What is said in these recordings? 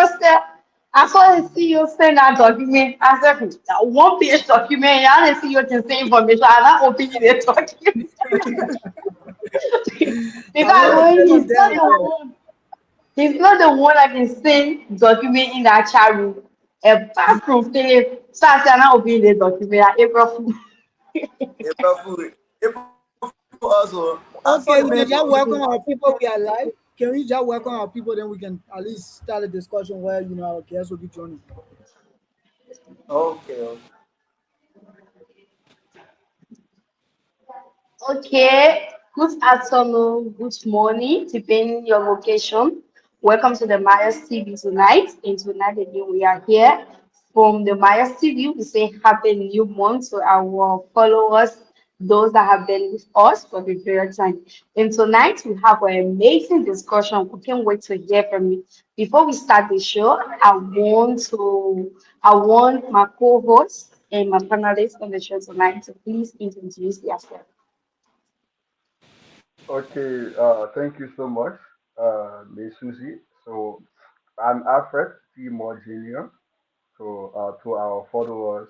said, I saw the CEO send that document. I said, one page document. Yeah, the CEO can say information. And I open the document. I want Because to when get on he's not there. the one, he's not the one that can send document in that chat room. Apart from Philip, so I said, I'm not opening the document. April Fool. April Fool. April Fool also. I saw the Okay, we message. can just welcome our people. We are live. Can we just welcome our people? Then we can at least start a discussion where our guests will be joining. Okay, okay. Okay, good afternoon, good morning, depending your location. Welcome to the Myers TV tonight. And tonight again, we are here from the Myers TV. We say happy new month to our followers, those that have been with us for the very time. And tonight we have an amazing discussion. We can't wait to hear from you. Before we start the show, I want my co-host and my panelists on the show tonight to please introduce yourself. Okay, thank you so much, Miss Susie. So I'm Alfred Timor Jr. So to our followers,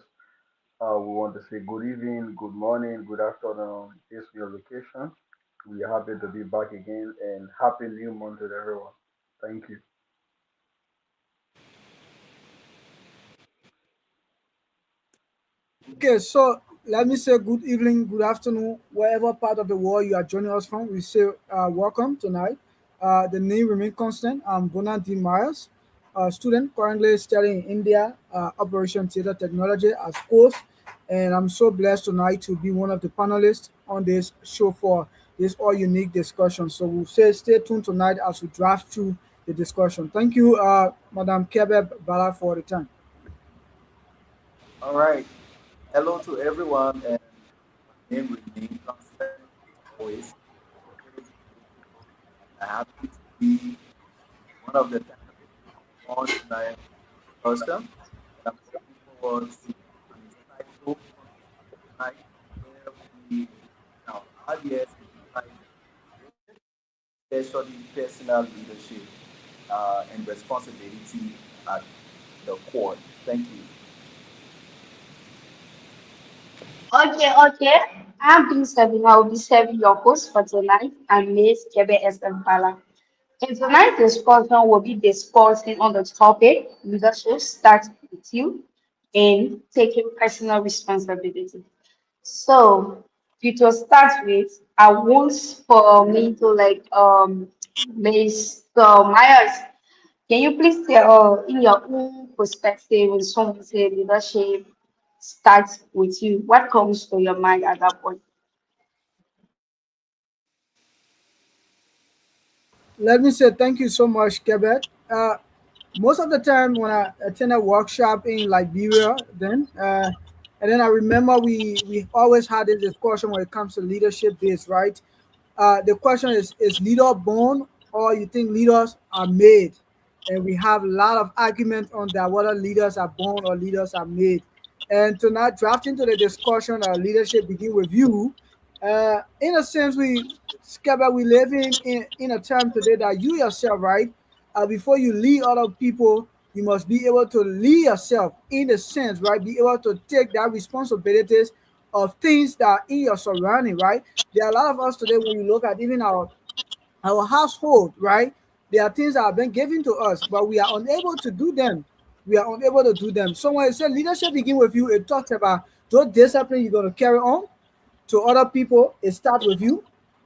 we want to say good evening, good morning, good afternoon. This your location. We are happy to be back again and happy new month to everyone. Thank you. Okay, so let me say good evening, good afternoon, wherever part of the world you are joining us from. We say welcome tonight. The name remain constant. I'm Bonan D. Myers, a student currently studying in India, Operation Theater Technology as course. And I'm so blessed tonight to be one of the panelists on this show for this all unique discussion. So we'll say stay tuned tonight as we draft through the discussion. Thank you, Madam Kebe Bala, for the time. All right. Hello to everyone, and my name remains constant as always. Very grateful and happy to be one of the panelists on tonight's discussion. And I'm looking forward to an insightful conversation tonight where we our audience insights and leadership, especially personal leadership and responsibility at the core. Thank you. Okay. I'm being serving. I will be serving your host for tonight. I'm Miss Kebe Bala. In tonight's discussion, we'll be discussing on the topic leadership starts with you and taking personal responsibility. So, to start with, I want for me to Mr. Myers. Can you please tell, in your own perspective, when someone say leadership starts with you, what comes to your mind at that point? Let me say thank you so much, Quebec. Most of the time when I attend a workshop in Liberia, and then I remember we always had this discussion when it comes to leadership base, right? The question is leader born or you think leaders are made? And we have a lot of argument on that whether leaders are born or leaders are made. And to not draft into the discussion, leadership begin with you. In a sense, Skeba, we live in a time today that you yourself, right? Before you lead other people, you must be able to lead yourself in a sense, right? Be able to take that responsibilities of things that are in your surrounding, right? There are a lot of us today when you look at even our household, right? There are things that have been given to us, but we are unable to do them. We are unable to do them. So when it said leadership begin with you, it talks about those discipline you're going to carry on to other people. It starts with you.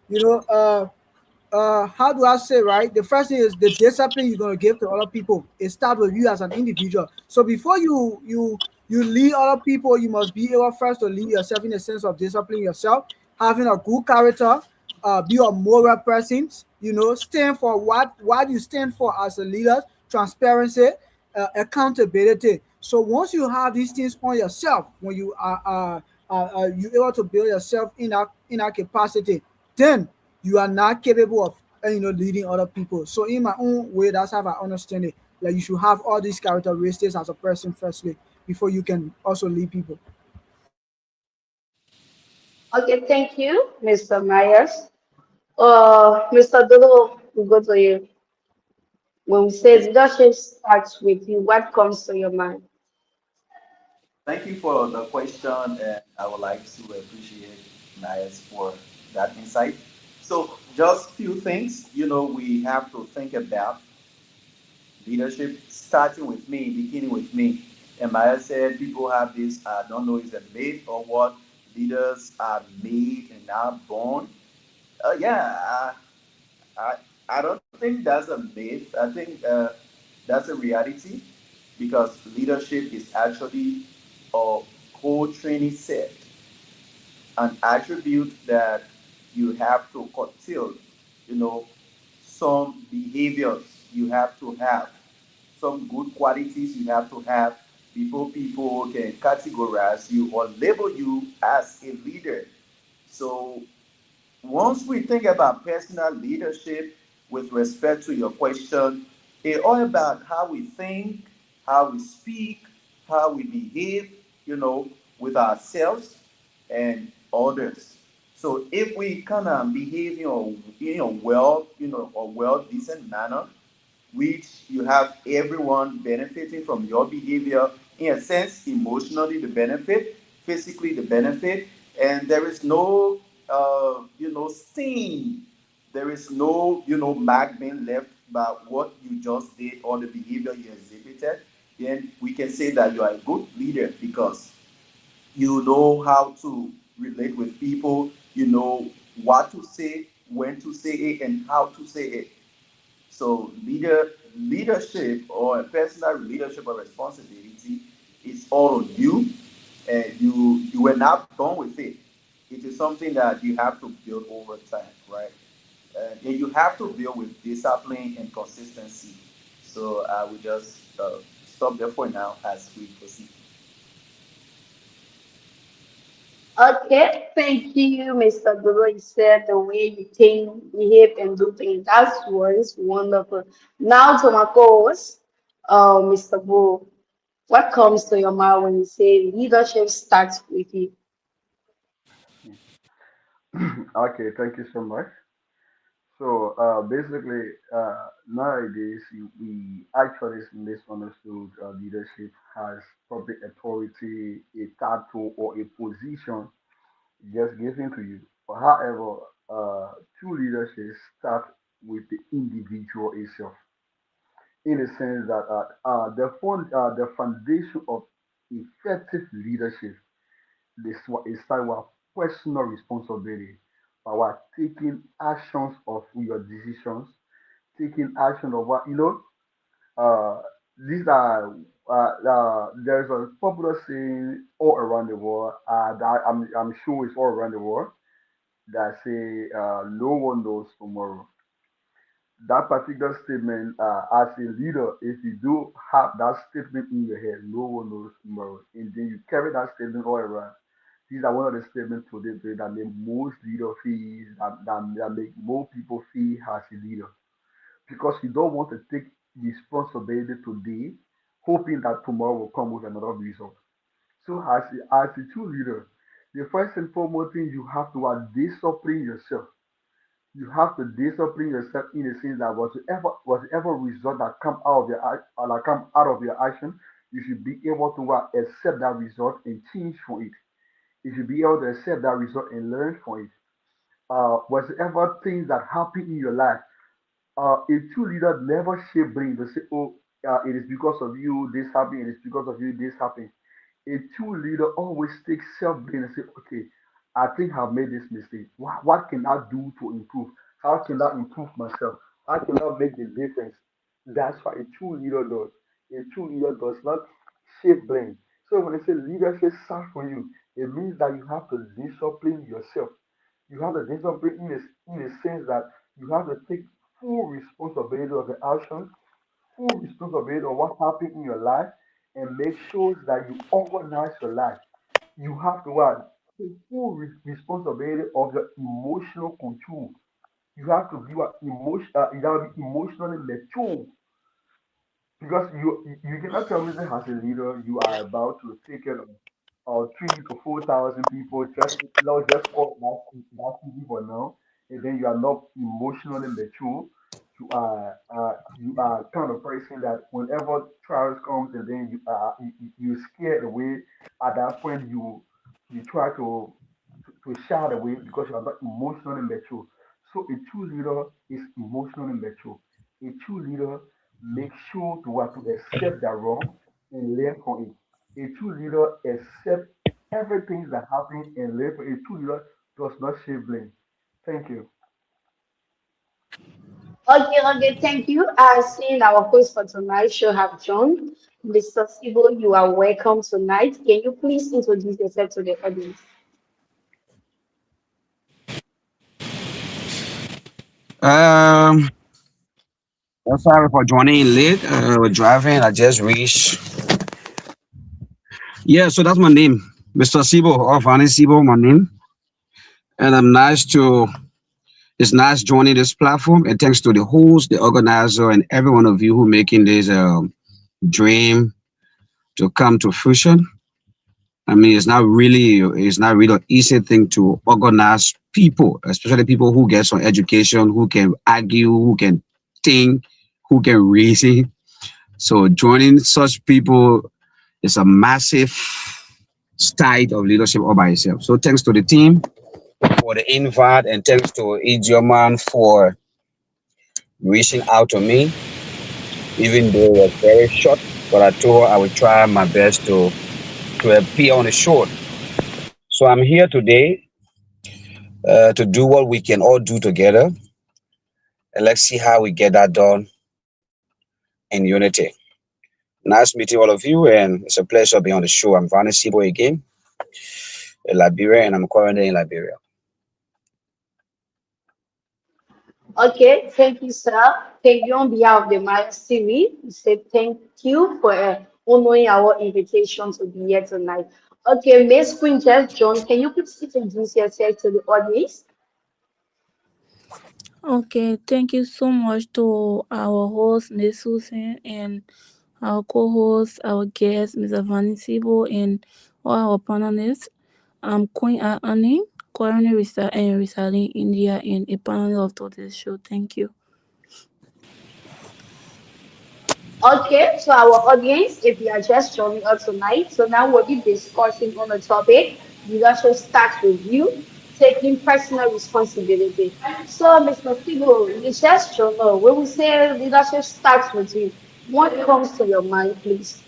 You know, how do I say, right? The first thing is the discipline you're going to give to other people. It starts with you as an individual. So before you lead other people, you must be able first to lead yourself in the sense of discipline yourself, having a good character, be a moral person. You know, stand for what you stand for as a leader, transparency, accountability. So once you have these things on yourself, when you able to build yourself in that capacity, then you are not capable of leading other people. So in my own way, that's how I understand it. Like you should have all these characteristics as a person firstly before you can also lead people. Okay, thank you, Mr. Myers. Mr. Dodo, we go to you. When we say Yes. leadership starts with you, what comes to your mind? Thank you for the question, and I would like to appreciate Nias for that insight. So, just few things, we have to think about leadership starting with me, beginning with me. And Maya said people have this, I don't know, is a myth or what? Leaders are made and not born. Yeah, I, I don't think that's a myth. I think that's a reality because leadership is actually a whole training set, an attribute that you have to curtail, you know, some behaviors you have to have, some good qualities you have to have before people can categorize you or label you as a leader. So once we think about personal leadership with respect to your question, it's all about how we think, how we speak, how we behave, with ourselves and others. So if we kind of behave in a well decent manner, which you have everyone benefiting from your behavior, in a sense, emotionally the benefit, physically the benefit, and there is no stain, there is no mark being left by what you just did or the behavior you exhibited. Then we can say that you are a good leader because you know how to relate with people, you know what to say, when to say it, and how to say it. So leadership or personal leadership or responsibility is all on you, and you were not born with it. It is something that you have to build over time, right? And you have to build with discipline and consistency. So I will just stop there for now as we proceed. Okay, thank you, Mr. Duro. You said the way you think, behave, and do things. That was wonderful. Now to my co-host, Mr. Boo. What comes to your mind when you say leadership starts with you? Okay, thank you so much. So basically, nowadays we actually misunderstood leadership as public authority, a title, or a position just given to you. But however, true leadership starts with the individual itself, in the sense that the foundation of effective leadership is start with personal responsibility, by taking actions of your decisions, taking action of what uh, these are there's a popular saying all around the world, that I'm sure it's all around the world, that say no one knows tomorrow. That particular statement, as a leader, if you do have that statement in your head, no one knows tomorrow, and then you carry that statement all around. These are one of the statements today that make most leader feel, that make more people feel as a leader, because you don't want to take responsibility today, hoping that tomorrow will come with another result. So as a true leader, the first and foremost thing you have to discipline yourself. You have to discipline yourself in the sense that whatever result that come out of your action, you should be able to accept that result and change for it. You should be able to accept that result and learn from it. Whatever things that happen in your life, a true leader never share blame to say, "Oh, it is because of you this happened. It is because of you this happened." A true leader always takes self blame and say, "Okay, I think I've made this mistake. What can I do to improve? How can I improve myself? How can I make the difference?" That's what a true leader does. A true leader does not shift blame. So when I say leadership starts for you, it means that you have to discipline yourself. You have to discipline in a sense that you have to take full responsibility of the actions, full responsibility of what happened in your life, and make sure that you organize your life. You have to what? Take full responsibility of your emotional control. You have to be you have to be emotionally mature, because you cannot tell me that as a leader you are about to take care of 3 to 4 thousand people, just call that city for now, and then you are not emotionally mature you are kind of person that whenever trials comes and then you scared away. At that point, you try to shy away because you are not emotionally mature. So a true leader is emotionally mature. A true leader makes sure to what to accept that wrong and learn from it. A true leader accepts everything that happens and learn from it. A true leader does not share blame. Thank you. Okay, okay, thank you. Seeing our host for tonight's show have joined. Mr. Sibo, you are welcome tonight. Can you please introduce yourself to the audience? Um, Sorry for joining in late. We're driving. I just reached. Yeah, so that's my name, Mr. Sibo or Fanny Sibo, my name. And I'm nice to. It's nice joining this platform. And thanks to the host, the organizer, and every one of you who making this dream to come to fruition. I mean, it's not really an easy thing to organize people, especially people who get some education, who can argue, who can think, who can reason. So joining such people is a massive style of leadership all by itself. So thanks to the team for the invite and thanks to Idioman for reaching out to me, even though it was very short, but I told her I would try my best to appear on the show. So I'm here today to do what we can all do together, and let's see how we get that done in unity. Nice meeting all of you, and it's a pleasure being on the show. I'm Vanessa Sibo again, in Liberia, and I'm currently in Liberia. Okay, thank you, sir. Thank you on behalf of the Maya series. We say thank you for honoring our invitation to be here tonight. Okay, Miss Quintel John, can you please introduce yourself to the audience? Okay, thank you so much to our host, Ms. Susan, and our co-host, our guest, Mr. Vanny Sibo, and all our panelists. I'm Queen Annie, currently residing in India, and a panel of today's show. Thank you. Okay, so our audience, if you are just joining us tonight, so now we'll be discussing on the topic leadership starts with you taking personal responsibility. So, Mr. Sibo, you just joined us. When we say leadership starts with you, what comes to your mind, please?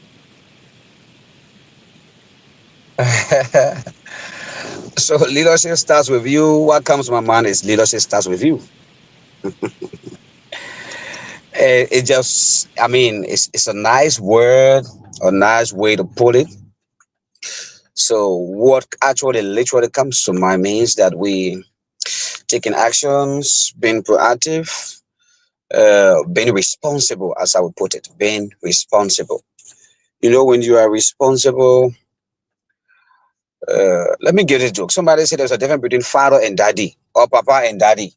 So leadership starts with you. What comes to my mind is leadership starts with you. It just, I mean, it's a nice word, a nice way to put it. So what actually literally comes to mind means that we taking actions, being proactive, being responsible, as I would put it, being responsible. When you are responsible, let me give this joke. Somebody said there's a difference between father and daddy, or papa and daddy.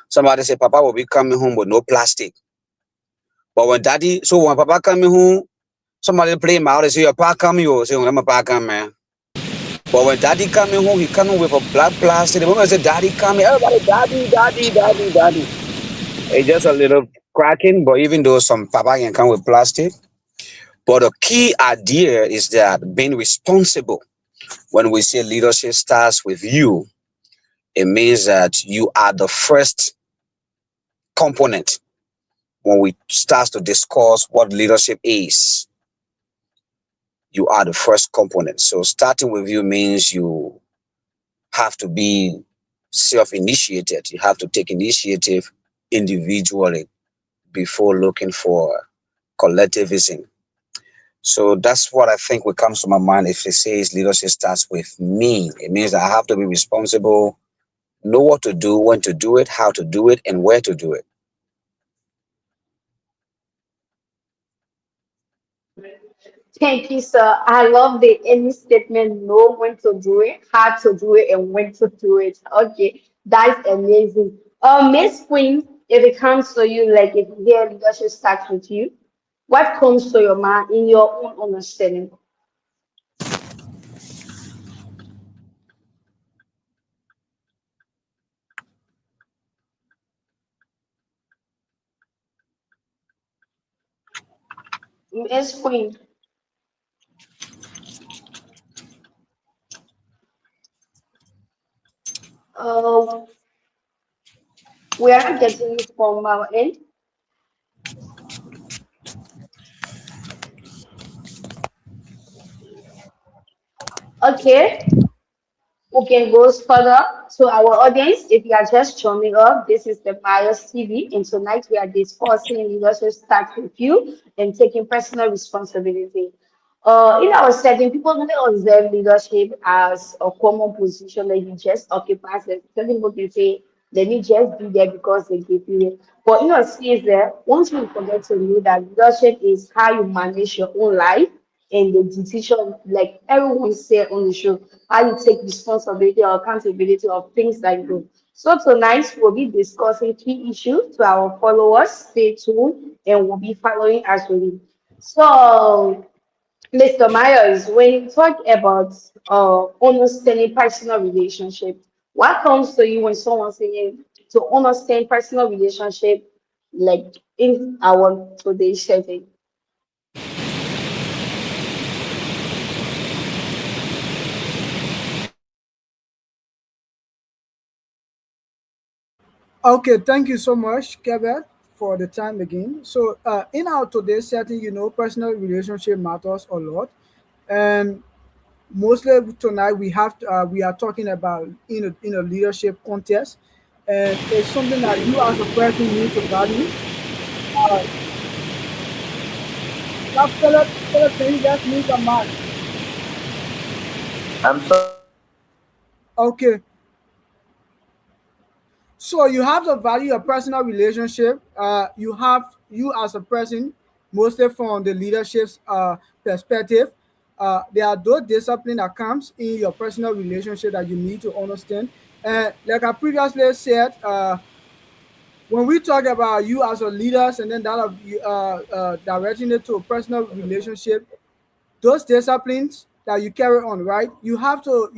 Somebody said papa will be coming home with no plastic. But when papa coming home, somebody play him out and say, your papa coming, you say, I'm a papa coming, man. But when daddy coming home, he coming with a black plastic. The moment I say daddy coming, everybody, daddy, daddy, daddy, daddy. It's just a little cracking, but even though some papa can come with plastic, but the key idea is that being responsible, when we say leadership starts with you, it means that you are the first component when we start to discuss what leadership is. You are the first component. So starting with you means you have to be self-initiated. You have to take initiative individually before looking for collectivism. So that's what I think what comes to my mind if it says leadership starts with me. It means that I have to be responsible, know what to do, when to do it, how to do it, and where to do it. Thank you, sir. I love the any statement, know when to do it, how to do it, and when to do it. Okay, that's amazing. Miss Queen, if it comes to you, like if their leadership starts with you, what comes to your mind in your own understanding? Yes, Queen. Uh, we are not getting it from our end. Okay. We can go further to our audience. If you are just joining us, this is the Bios TV, and tonight we are discussing leadership start with you and taking personal responsibility. In our setting, people don't observe leadership as a common position that you just occupy. Some people can say, let me just be there because they give you it. But in our case, there, once we forget to know that leadership is how you manage your own life and the decision, like everyone said on the show, how you take responsibility or accountability of things that you do. So tonight we'll be discussing key issues to our followers. Stay tuned and we'll be following as we. So, Mr. Myers, when you talk about understanding personal relationship, what comes to you when someone saying to understand personal relationship, like in our today's setting? Okay, thank you so much, Kevin, for the time again. So, in our today's setting, personal relationship matters a lot, and mostly tonight we are talking about in a leadership contest, and it's something that you as a person need to value. Uh, Philip, can you just mute your mic? I'm sorry. Okay, so you have to value your personal relationship. You have you as a person, mostly from the leadership's perspective. There are those discipline that comes in your personal relationship that you need to understand. And like I previously said, when we talk about you as a leaders and then that of you directing it to a personal relationship, those disciplines that you carry on, right? You have to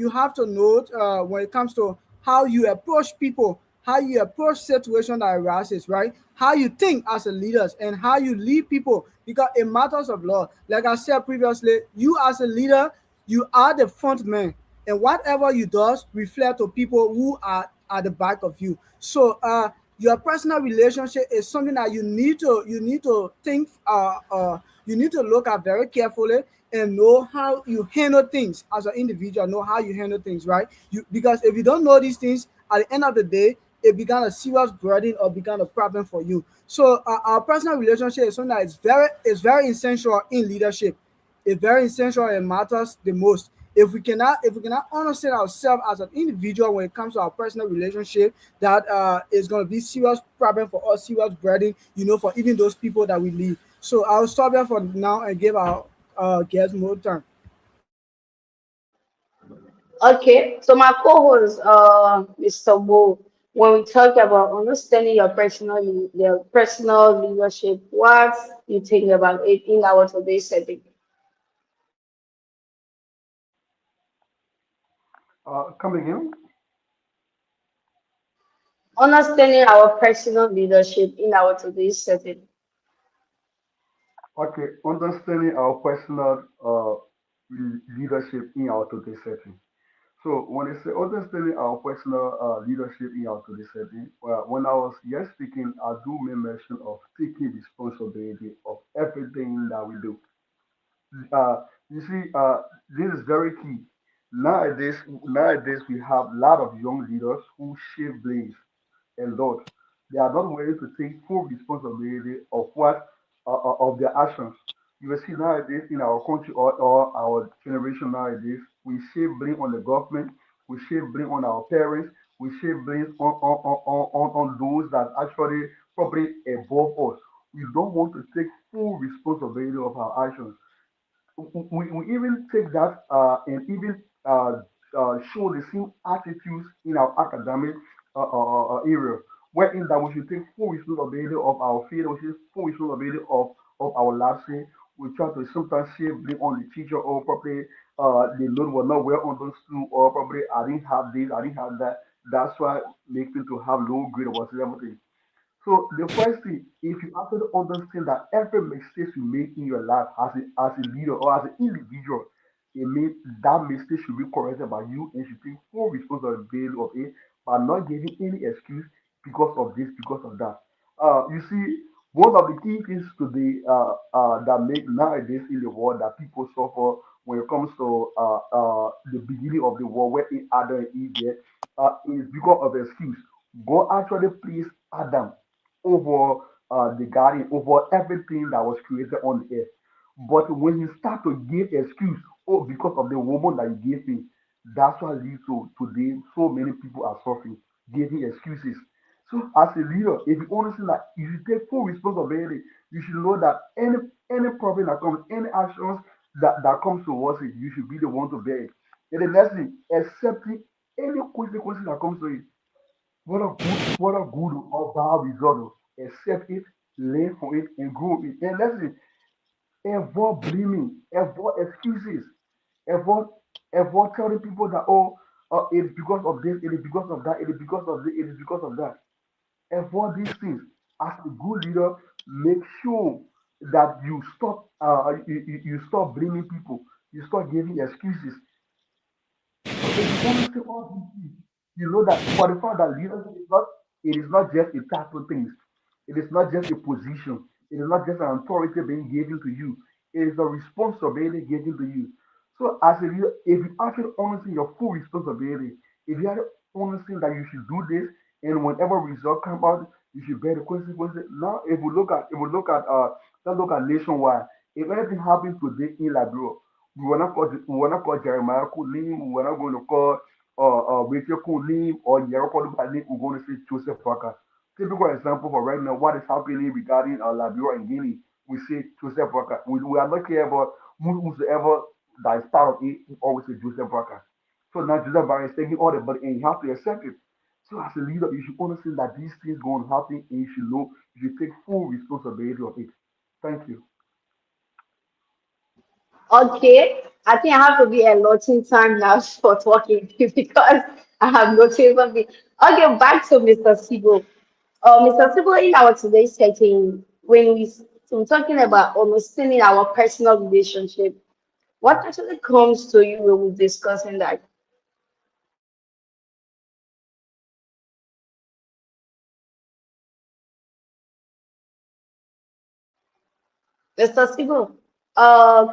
note when it comes to how you approach people, how you approach situation that arises, right? How you think as a leaders and how you lead people because it matters of law. Like I said previously, you as a leader, you are the front man, and whatever you does reflect to people who are at the back of you. So your personal relationship is something that you need to think you need to look at very carefully and know how you handle things as an individual, know how you handle things, right? You because if you don't know these things, at the end of the day, it become a serious burden or become a problem for you. So our personal relationship is something that is very essential in leadership. It's very essential and matters the most. If we cannot understand ourselves as an individual when it comes to our personal relationship, that is going to be serious problem for us, serious burden, for even those people that we lead. So I'll stop here for now and give our guest more time. Okay, so my co-host, Mr. Bo, when we talk about understanding your personal leadership, what you think about it in our today's setting? Come again. Understanding our personal leadership in our today's setting. Okay, understanding our personal leadership in our today setting. So when I say understanding our personal leadership in our today setting, when I was yes speaking, I do make mention of taking responsibility of everything that we do. You see, this is very key. Nowadays, we have a lot of young leaders who shave blames a lot. They are not willing to take full responsibility of of their actions. You will see nowadays in our country or our generation nowadays, we shave blame on the government, we shave blame on our parents, we shave blame on those that actually probably above us. We don't want to take full responsibility of our actions. We even take that and even show the same attitudes in our academic area, wherein that we should take full responsibility of our failure, we should take full responsibility of our lapses. We try to sometimes shame blame on the teacher or probably the load was not well understood or probably I didn't have this, I didn't have that. That's why make me to have low grade or whatever. So the first thing, if you actually understand that every mistake you make in your life as a leader or as an individual, it means that mistake should be corrected by you and should take full responsibility of it by not giving any excuse because of this, because of that. You see, one of the key things today that make nowadays in the world that people suffer when it comes to the beginning of the world where Adam and Eve there, is because of excuse. God actually placed Adam over the garden, over everything that was created on the earth. But when you start to give excuse, oh, because of the woman that you gave me, that's what leads to today so many people are suffering, giving excuses. So as a leader, if you understand that you should take full responsibility, you should know that any problem that comes, any actions that comes towards it, you should be the one to bear it. And the next thing, accepting any consequences that comes to it. What a good or bad result. Accept it, learn from it, and grow it. And listen, avoid blaming, avoid excuses, avoid avoid telling people that it is because of this, it is because of that, it is because of this, it is because of that. Avoid these things. As a good leader, make sure that you stop blaming people, you stop giving excuses. So if you understand all these things, you know that for the fact that leadership is not, it is not just a title thing. It is not just a position. It is not just an authority being given to you. It is a responsibility given to you. So as a leader, if you actually understand your full responsibility, if you actually understand that you should do this, and whenever result come out, you should bear the consequences. Now, let's look at nationwide. If anything happens today in Liberia, we were not call Jeremiah cool name. We were not going to call Rachel cool name or Jericho name. We're going to say Joseph Parker. Typical example for right now, what is happening regarding Liberia and Guinea. We say Joseph Parker. We are not care about whosoever that is part of it. We always say Joseph Parker. So now Joseph Parker is taking all the money and you have to accept it. So as a leader, you should understand that these things going to happen and you should know, you should take full responsibility of it. Thank you. Okay, I think I have to be allotting time now for talking because I have no time me. Okay, back to Mr. Sibo. Mr. Sibo, in our today's setting, when we're talking about understanding our personal relationship, what actually comes to you when we're discussing that? Mr. Sibo,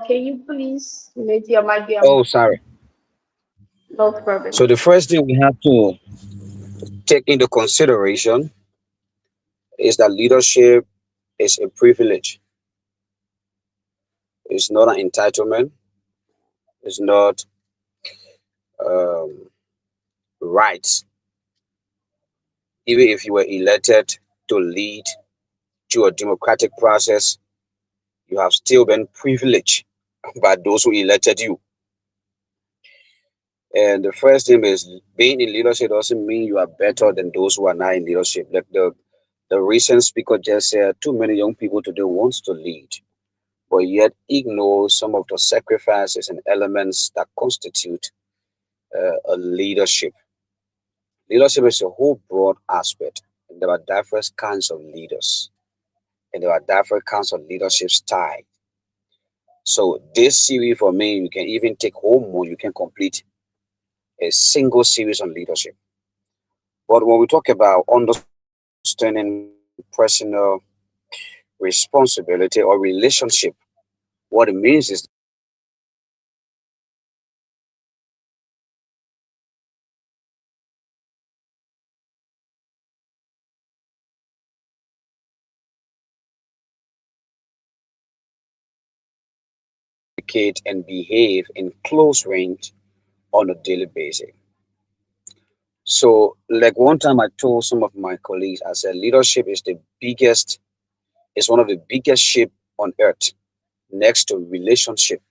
can you please make your mic be Oh, on? sorry. No problem. So the first thing we have to take into consideration is that leadership is a privilege. It's not an entitlement. It's not um, rights. Even if you were elected to lead through a democratic process, you have still been privileged by those who elected you. And the first thing is being in leadership doesn't mean you are better than those who are not in leadership. Like the recent speaker just said, too many young people today wants to lead, but yet ignore some of the sacrifices and elements that constitute a leadership. Leadership is a whole broad aspect, and there are diverse kinds of leaders, and there are diverse kinds of leadership style. So this series for me, you can even take home or you can complete a single series on leadership. But when we talk about understanding personal responsibility or relationship, what it means is communicate and behave in close range on a daily basis. So, like one time I told some of my colleagues, I said leadership is is one of the biggest ship on earth next to relationship.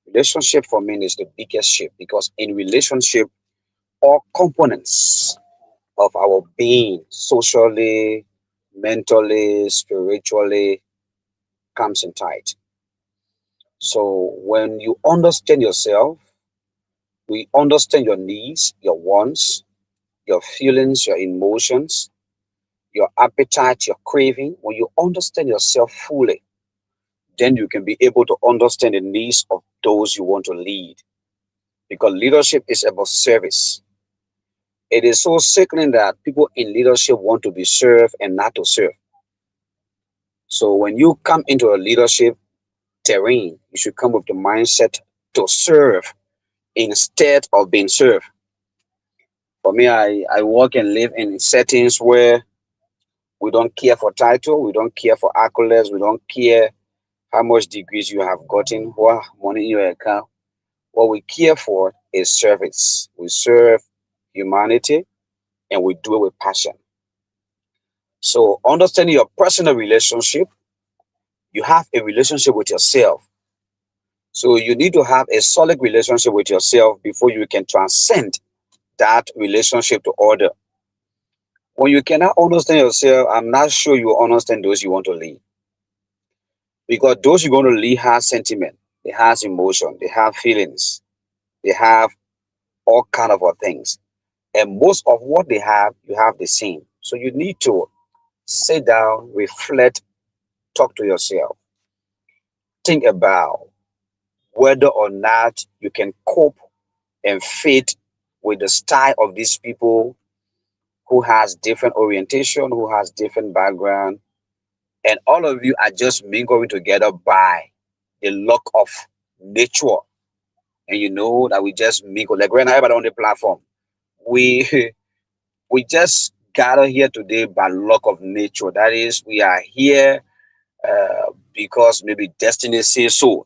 Relationship for me is the biggest ship because in relationship, all components of our being, socially, mentally, spiritually, comes in tight. So when you understand yourself, we understand your needs, your wants, your feelings, your emotions, your appetite, your craving, when you understand yourself fully, then you can be able to understand the needs of those you want to lead. Because leadership is about service. It is so sickening that people in leadership want to be served and not to serve. So when you come into a leadership terrain, you should come with the mindset to serve instead of being served. For me, I work and live in settings where we don't care for title, we don't care for accolades, we don't care how much degrees you have gotten, what money in your account. What we care for is service. We serve humanity and we do it with passion. So, understanding your personal relationship, you have a relationship with yourself. So, you need to have a solid relationship with yourself before you can transcend that relationship to other. When you cannot understand yourself, I'm not sure you understand those you want to lead. Because those you're going to lead have sentiment, they have emotion, they have feelings, they have all kind of things. And most of what they have, you have the same. So you need to sit down, reflect, talk to yourself, think about whether or not you can cope and fit with the style of these people who has different orientation, who has different background, and all of you are just mingling together by the luck of nature. And you know that we just mingle like right now, everybody on the platform. We we just gather here today by luck of nature. That is, we are here because maybe destiny says so.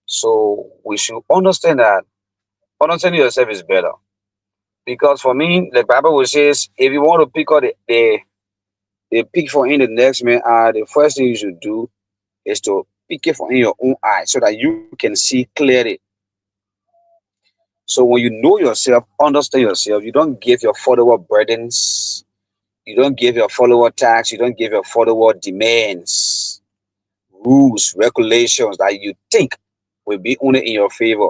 So we should understand that understanding yourself is better. Because for me, the Bible will says, if you want to pick up the pick for in the next man, the first thing you should do is to pick it for in your own eye so that you can see clearly. So when you know yourself, understand yourself, you don't give your follower burdens, you don't give your follower tax, you don't give your follower demands, rules, regulations that you think will be only in your favor.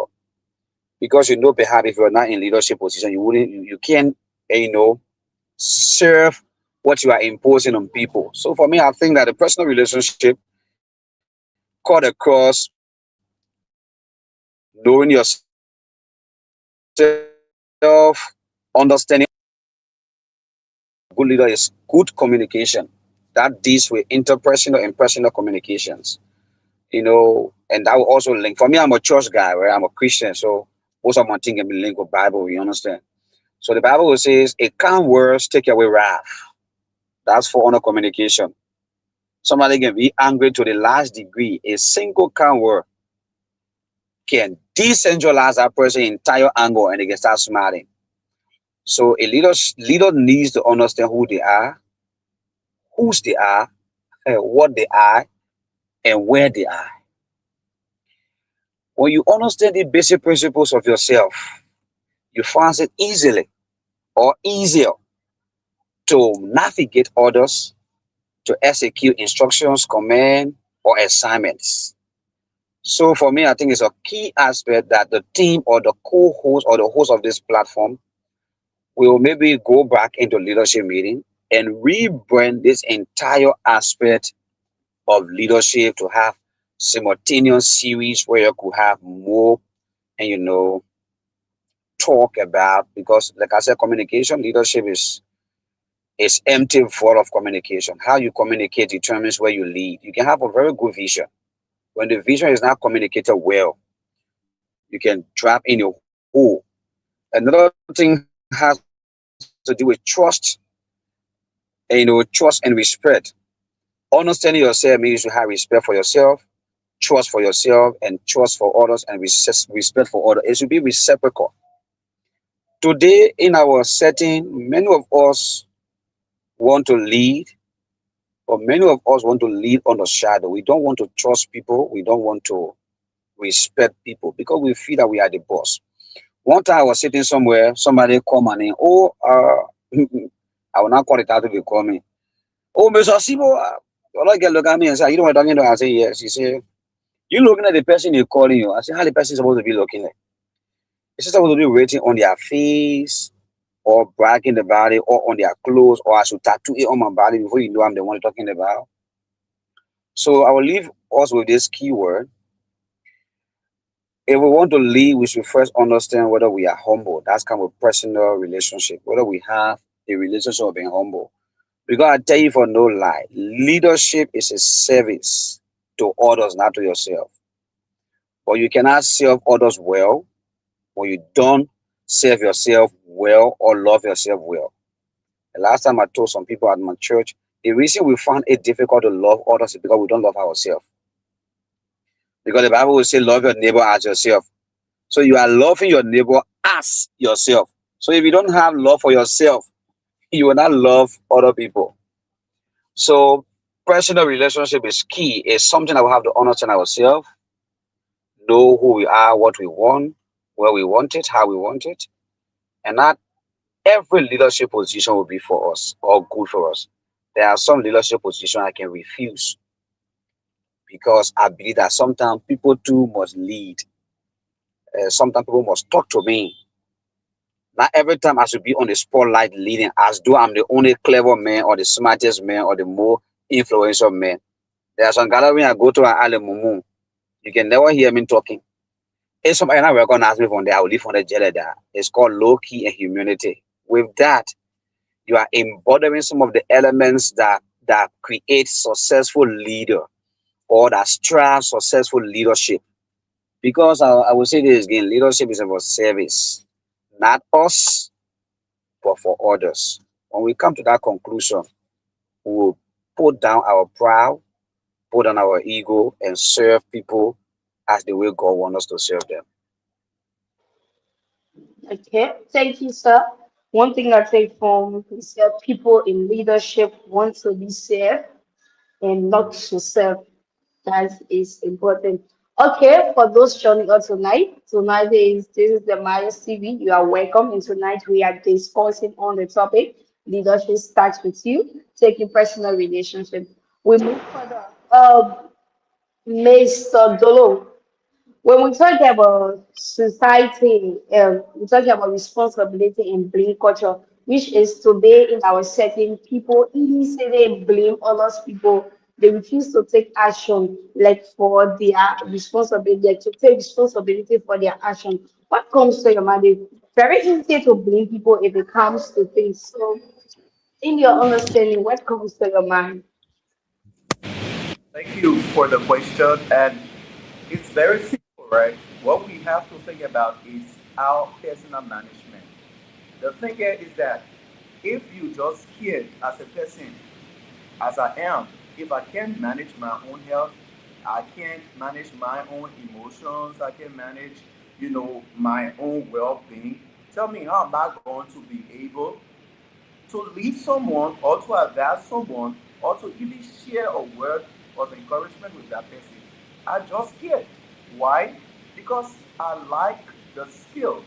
Because you know perhaps if you're not in leadership position, you can't serve what you are imposing on people. So for me, I think that the personal relationship cut across knowing yourself, understanding good leader is good communication that deals with interpersonal and personal communications. And that will also link. For me, I'm a church guy, right? I'm a Christian, so most of my things can be linked with Bible. You understand? So the Bible says, "A calm words take away wrath." That's for honor communication. Somebody can be angry to the last degree. A single calm word can decentralize that person's entire anger, and they can start smiling. So a leader needs to understand who they are, whose they are, what they are, and where they are. When you understand the basic principles of yourself, you find it easily or easier to navigate others, to execute instructions, command, or assignments. So for me, I think it's a key aspect that the team or the co-host or the host of this platform will maybe go back into leadership meeting and rebrand this entire aspect of leadership to have simultaneous series where you could have more and talk about, because like I said, communication leadership is empty full of communication. How you communicate determines where you lead. You can have a very good vision. When the vision is not communicated well, you can drop in your hole. Another thing has to do with trust, trust and respect. Understanding yourself means you have respect for yourself, trust for yourself, and trust for others, and respect for others. It should be reciprocal. Today, in our setting, many of us want to lead, but many of us want to lead on the shadow. We don't want to trust people. We don't want to respect people because we feel that we are the boss. One time I was sitting somewhere, somebody called my name. I will not call it out if you call me. Oh, Mr. Sibo, I get look at me and say, you know what I'm talking about? I say, yes. He said, you looking at the person they're calling you. I said, how the person is supposed to be looking like? Is supposed to be waiting on their face or bragging about it, or on their clothes, or I should tattoo it on my body before you know I'm the one you're talking about. So I will leave us with this keyword. If we want to lead, we should first understand whether we are humble. That's kind of personal relationship, whether we have a relationship of being humble. Because I tell you for no lie, leadership is a service to others, not to yourself. But you cannot serve others well when you don't serve yourself well or love yourself well. The last time I told some people at my church, the reason we find it difficult to love others is because we don't love ourselves. Because the Bible will say, love your neighbor as yourself. So you are loving your neighbor as yourself. So if you don't have love for yourself, you will not love other people. So personal relationship is key. It's something that we have to understand ourselves, know who we are, what we want, where we want it, how we want it. And not every leadership position will be for us or good for us. There are some leadership positions I can refuse because I believe that sometimes people too must lead. Sometimes people must talk to me. Not every time I should be on the spotlight leading as though I'm the only clever man or the smartest man or the more influential man. There are some gathering I go to at Ali Mumu. You can never hear me talking. If somebody not recognize me from there, I will leave from the jail there. It's called low key and humility. With that, you are embodying some of the elements that create successful leader or that strive successful leadership. Because I will say this again, leadership is about service, not us, but for others. When we come to that conclusion, we will put down our pride, put down our ego, and serve people as the way God wants us to serve them. Okay, thank you, sir. One thing I take from is that people in leadership want to be served and not to serve. That is important. Okay, for those joining us tonight is this is the Myers TV. You are welcome. And tonight we are discussing on the topic leadership starts with you, taking personal relationship. We move further. Mr. Dolo, when we talk about society, we talk about responsibility and blame culture, which is today in our setting, people easily blame others people. They refuse to take action, like for their responsibility, like to take responsibility for their action. What comes to your mind? It's very easy to blame people if it comes to things. So, in your understanding, what comes to your mind? Thank you for the question. And it's very simple, right? What we have to think about is our personal management. The thing here is that if you just scared as a person, as I am, if I can't manage my own health, I can't manage my own emotions, I can manage, my own well-being. Tell me, how am I going to be able to lead someone or to advise someone or to even share a word of encouragement with that person? I just scared. Why? Because I like the skill,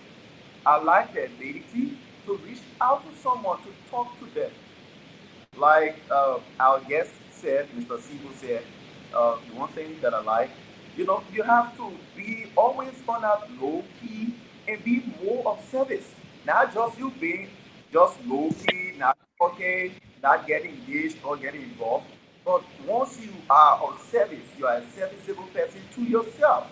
I like the ability to reach out to someone to talk to them. Like our guest said, Mr. Sibu said, one thing that I like, you have to be always on that low key and be more of service. Not just you being just low key, not talking, not getting engaged or getting involved. But once you are of service, you are a serviceable person to yourself,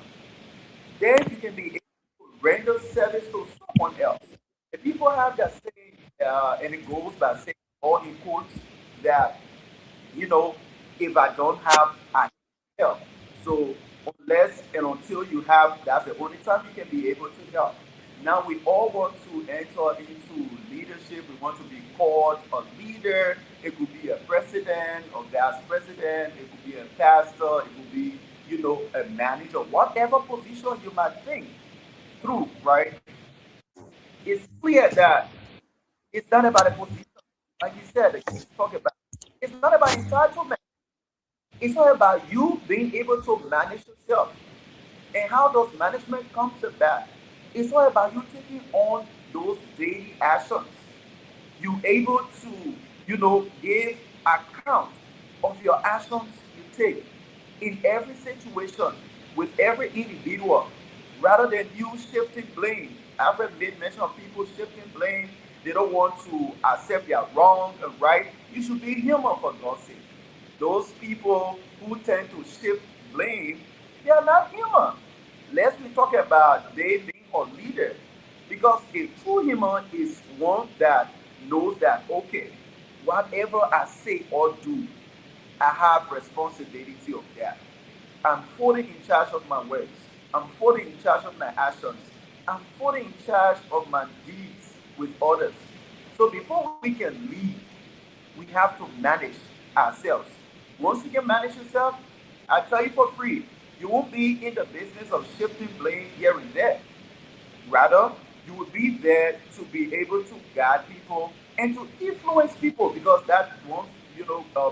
then you can be able to render service to someone else. And people have that saying, and it goes by saying, or in quotes, that you know, if I don't have, I can't help. So unless and until you have, that's the only time you can be able to help. Now we all want to enter into leadership. We want to be called a leader. It could be a president, a vice president. It could be a pastor. It could be, a manager. Whatever position you might think through, right? It's clear that it's not about a position. Like you said, the kids talk about. It's not about entitlement. It's not about you being able to manage yourself. And how does management comes about? It's all about you taking on those daily actions. You able to, give account of your actions you take in every situation with every individual, rather than you shifting blame. I've made mention of people shifting blame They don't want to accept their wrong and right. You should be human for God's sake. Those people who tend to shift blame, they are not human. Let's be talking about they being a leader. Because a true human is one that knows that, okay, whatever I say or do, I have responsibility of that. I'm fully in charge of my words. I'm fully in charge of my actions. I'm fully in charge of my deeds with others. So before we can lead, we have to manage ourselves. Once you can manage yourself, I tell you for free, you won't be in the business of shifting blame here and there. Rather, you will be there to be able to guide people and to influence people because that one,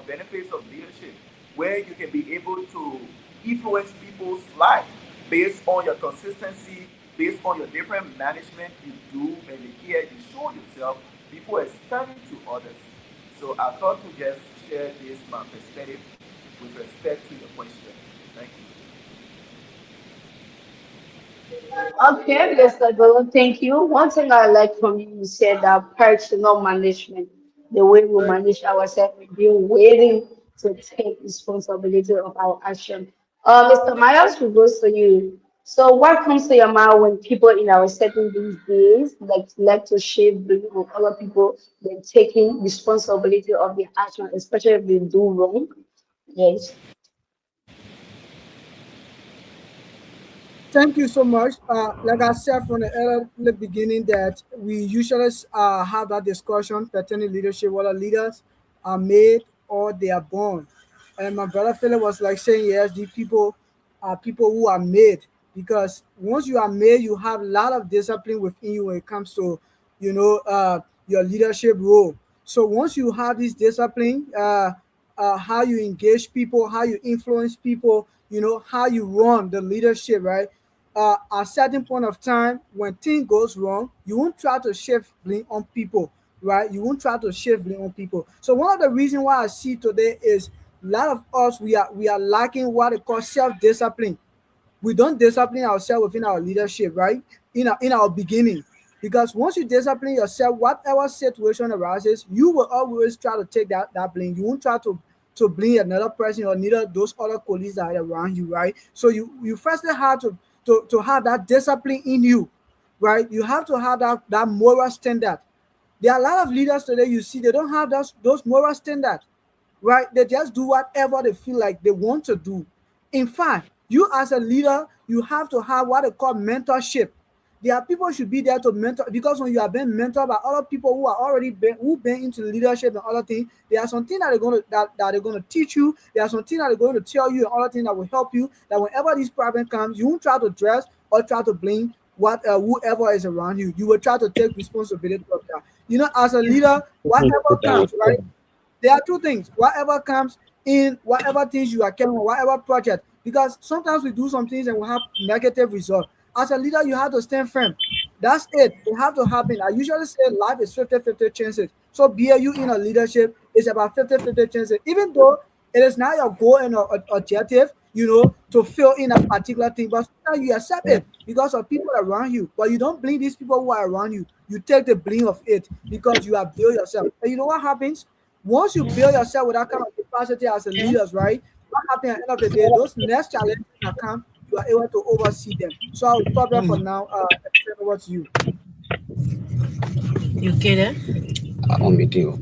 benefits of leadership, where you can be able to influence people's life based on your consistency, based on your different management you do and the care you show yourself before extending to others. So I thought to just share this my perspective with respect to your question. Thank you. Okay, Mr. Golo, thank you. One thing I like from you, you said that personal management, the way we Right. manage ourselves, we've been waiting to take responsibility of our action. Mr. Myers, we go to you. So, what comes to your mind when people in our setting these days like to shave blame on other people than taking responsibility of their action, especially if they do wrong? Yes. Thank you so much. Like I said from the early beginning, that we usually have that discussion pertaining leadership, whether leaders are made or they are born. And my brother Philip was like saying, yes, these people are people who are made, because once you are made, you have a lot of discipline within you when it comes to, you know, your leadership role. So once you have this discipline, how you engage people, how you influence people, how you run the leadership, right? At a certain point of time, when things goes wrong, you won't try to shift blame on people, right? You won't try to shift blame on people. So one of the reasons why I see today is a lot of us, we are lacking what they call self-discipline. We don't discipline ourselves within our leadership, right? In our beginning. Because once you discipline yourself, whatever situation arises, you will always try to take that blame. You won't try to blame another person or neither those other colleagues that are around you, right? So you firstly have to have that discipline in you, right? You have to have that moral standard. There are a lot of leaders today you see they don't have those moral standards, right? They just do whatever they feel like they want to do. In fact, you as a leader, you have to have what they call mentorship. There are people who should be there to mentor, because when you are being mentored by other people who are already been into leadership and other things, there are some things that they're gonna teach you. There are some things that they're going to tell you and other things that will help you. That whenever this problem comes, you won't try to dress or try to blame whoever is around you. You will try to take responsibility of that. As a leader, whatever comes, right? There are two things. Whatever comes in, whatever things you are carrying, whatever project. Because sometimes we do some things and we have negative results. As a leader, you have to stand firm. That's it. It have to happen. I usually say life is 50-50 chances. So BAU in a leadership is about 50-50 chances. Even though it is not your goal and objective, to fill in a particular thing, but sometimes you accept it because of people around you. But you don't blame these people who are around you. You take the blame of it because you have built yourself. And you know what happens? Once you build yourself with that kind of capacity as a leader, right? What happens at the end of the day? Those next challenges that come, you are able to oversee them. So I'll stop there for now. Turn over to you. You okay there? I'm on video.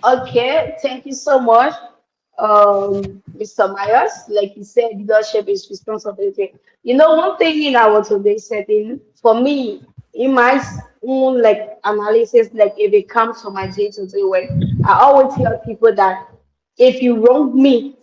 Okay, thank you so much, Mr. Myers. Like you said, leadership is responsibility. One thing in our today's setting, for me, in my own analysis, if it comes to my day-to-day work, I always tell people that if you wrong me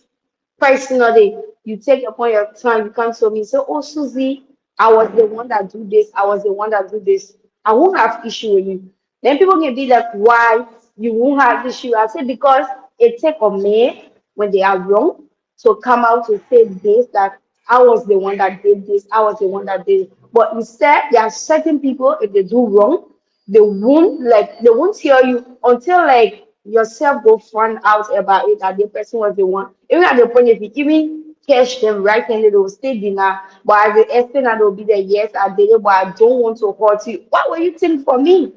personally, you take upon your time, you come to me, say, oh, Susie, I was the one that do this, I was the one that do this. I won't have issue with you. Then people can be like, why you won't have issue? I say, because it take a man when they are wrong to come out to say this, that I was the one that did this, I was the one that did it. But instead, there are certain people, if they do wrong, they won't tell you until yourself go find out about it that the person was the one. Even at the point if you even catch them right and they will stay dinner. But as the explain and they'll be there, yes, I did it, but I don't want to hurt you. What were you think for me?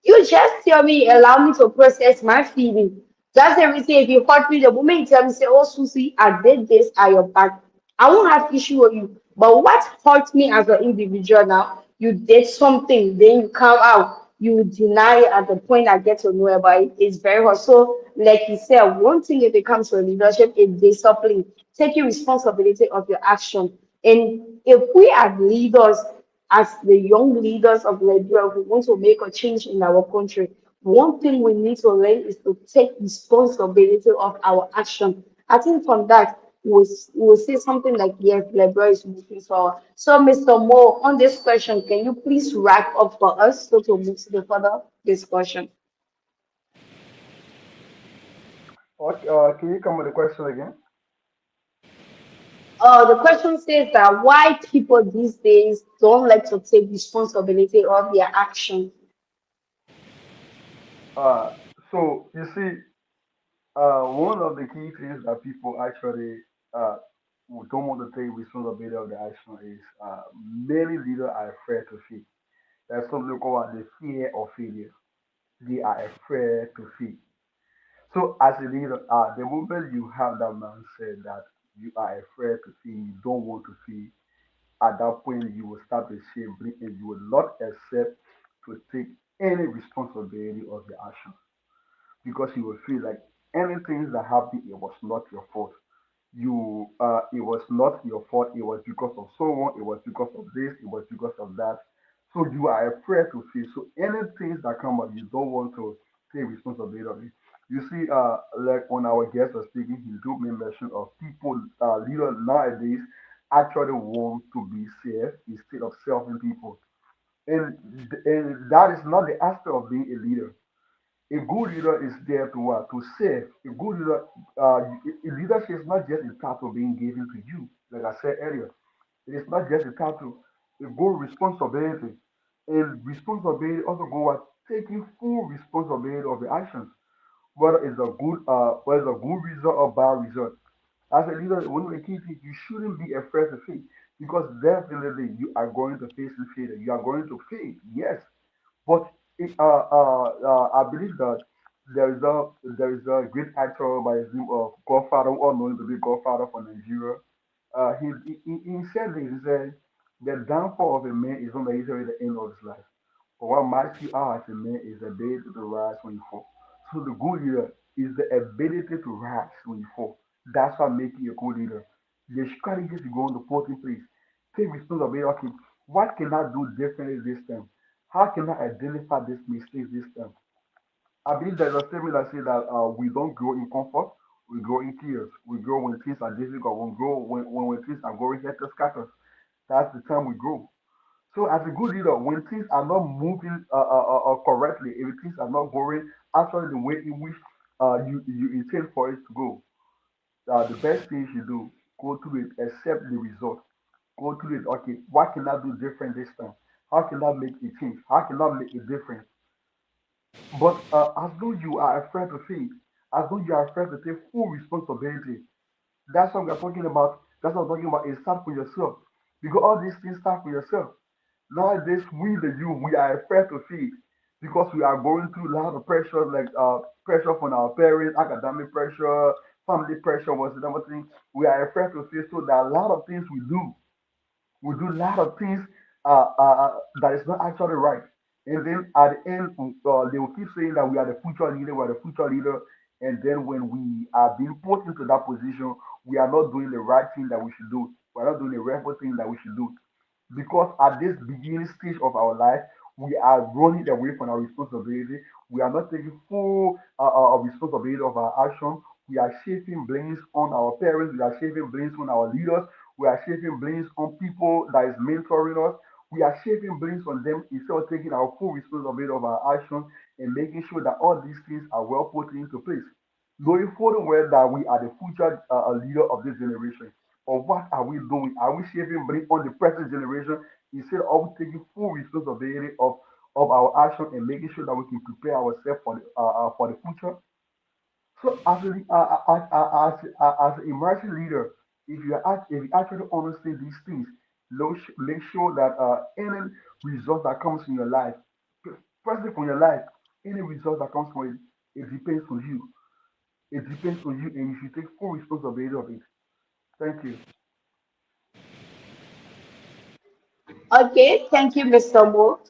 You just tell me, allow me to process my feeling. That's everything. If you hurt me, the moment you tell me, say, oh, Susie, I did this at your back, I won't have issue with you. But what hurt me as an individual now, you did something, then you come out, you deny it at the point I get to know about it. It's very hard. So, like you said, one thing if it comes to leadership is discipline, taking responsibility of your action. And if we are leaders, as the young leaders of Liberia who want to make a change in our country, one thing we need to learn is to take responsibility of our action. I think from that, we'll say something like, yes, Liberia is moving forward. So, Mr. Moore, on this question, can you please wrap up for us so to move to the further discussion? Okay, can you come with the question again? The question says that why people these days don't like to take responsibility of their action. Uh, so you see, one of the key things that people actually uh, who don't want to take responsibility of the action is many leaders are afraid to fail. There's something called the fear of failure. They are afraid to fail. So as a leader, the moment you have that mindset that you are afraid to fail, you don't want to fail, at that point you will start to shame and you will not accept to take any responsibility of the action because you will feel like anything that happened, it was not your fault. It was not your fault. It was because of someone. It was because of this. It was because of that. So you are afraid to feel. So anything that come up, you don't want to take responsibility of it. You see, like when our guest was speaking, he do make mention of people, leaders nowadays actually want to be safe instead of serving people, and that is not the aspect of being a leader. A good leader is there to what? To serve. A good leader, leadership is not just a title being given to you, like I said earlier. It is not just a title, a good responsibility. And responsibility also go at taking full responsibility of the actions, whether it's a good result or bad result. As a leader, one of the key things, you shouldn't be afraid to fail because definitely you are going to face failure. You are going to fail, yes, but I believe that there is a great actor by the name of Godfather, who all known to be Godfather for Nigeria. He said this. He said, "The downfall of a man is not necessarily the end of his life, but what marks you out as a man is the ability to rise when you fall." So the good leader is the ability to rise when you fall. That's what makes you a good leader. The strategies you're going to put in place. Take responsibility. Okay, what can I do differently this time? How can I identify this mistake this time? I believe there's a statement that says that we don't grow in comfort, we grow in tears. We grow when things are difficult, we grow when things are going head to scatter. That's the time we grow. So as a good leader, when things are not moving correctly, if things are not going actually the way in which you intend for it to go, the best thing you should do, go through it, accept the result. Go through it. Okay, what can I do different this time? How can I make a change? How can I make a difference? But as though you are afraid to fail, as though you are afraid to take full responsibility, that's what we're talking about. That's what I'm talking about. Is start for yourself. Because all these things start for yourself. Nowadays, we the youth, we are afraid to fail because we are going through a lot of pressure, like pressure from our parents, academic pressure, family pressure, what's the other thing. We are afraid to fail, so there are a lot of things we do a lot of things that is not actually right. And then at the end, they will keep saying that we are the future leader, we are the future leader. And then when we are being put into that position, we are not doing the right thing that we should do. We are not doing the rightful thing that we should do. Because at this beginning stage of our life, we are running away from our responsibility. We are not taking full responsibility of our action. We are shifting blames on our parents. We are shifting blames on our leaders. We are shifting blames on people that is mentoring us. We are shifting blames on them instead of taking our full responsibility of our action and making sure that all these things are well put into place. Knowing full well that we are the future leader of this generation. Or what are we doing? Are we shaping blame on the present generation instead of taking full responsibility of our action and making sure that we can prepare ourselves for the future? So as a emerging leader, if you actually understand these things, make sure that any result that comes in your life, firstly from your life, any result that comes from it, it depends on you. It depends on you, and you should take full responsibility of it. Thank you. Okay, thank you, Mr. Mo.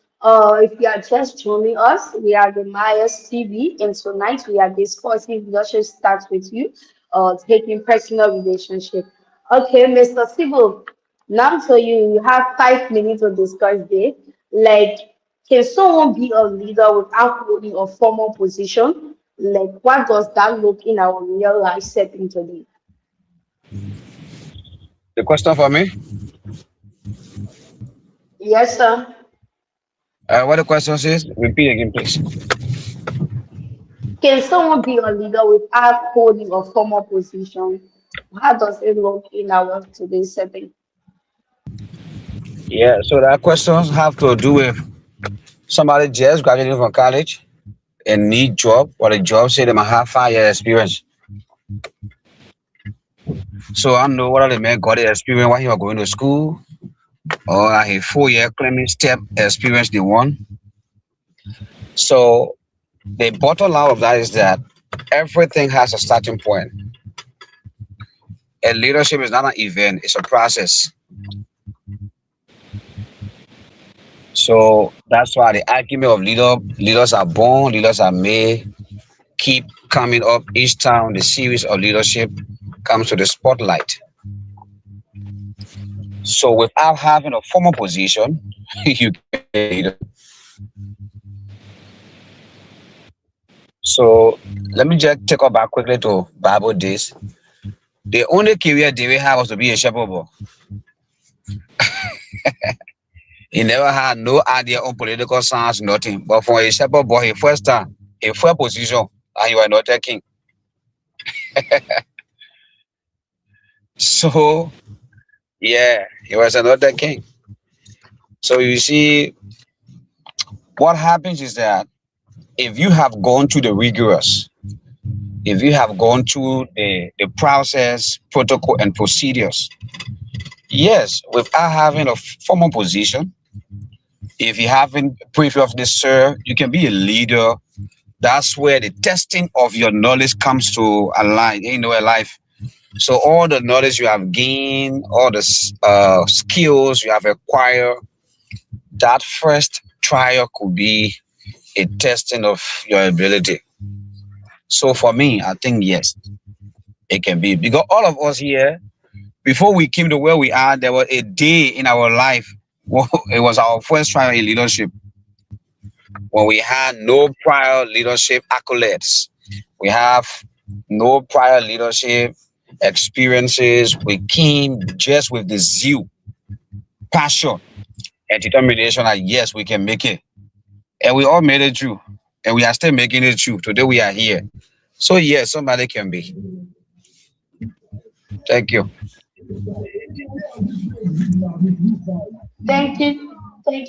If you are just joining us, we are the Myers TV, and tonight we are discussing leadership starts with you, taking personal relationship. Okay, Mr. Sibyl, now so you have 5 minutes to discuss this. Like, can someone be a leader without holding a formal position? Like, what does that look in our real life setting today? The question for me? Yes, sir. What the question says? Repeat again, please. Can someone be a leader without holding a formal position? How does it look in our today's setting? Yeah, so that questions have to do with somebody just graduating from college and need job, or the job say they might have 5 year experience. So I know whether the man got the experience while he was going to school, or a 4 year climbing step experience they want. So the bottom line of that is that everything has a starting point. And leadership is not an event, it's a process. So that's why the argument of leaders are born, leaders are made, keep coming up each time the series of leadership comes to the spotlight. So without having a formal position, you can be a leader. So let me just take us back quickly to Bible days. The only career David had was to be a shepherd boy. He never had no idea on political science, nothing. But for a shepherd boy, he first time, a first position, and he was not a king. So yeah, he was another king. So you see, what happens is that if you have gone through the rigorous, if you have gone through the process, protocol, and procedures, yes, without having a formal position, if you haven't previously served, you can be a leader. That's where the testing of your knowledge comes to align, a life. So all the knowledge you have gained, all the skills you have acquired, that first trial could be a testing of your ability. So for me, I think yes, it can be because all of us here, before we came to where we are, there was a day in our life. It was our first trial in leadership when we had no prior leadership accolades. We have no prior leadership experiences. We came just with the zeal, passion, and determination that yes, we can make it. And we all made it through. And we are still making it through. Today we are here. So yes, somebody can be. Thank you. Thank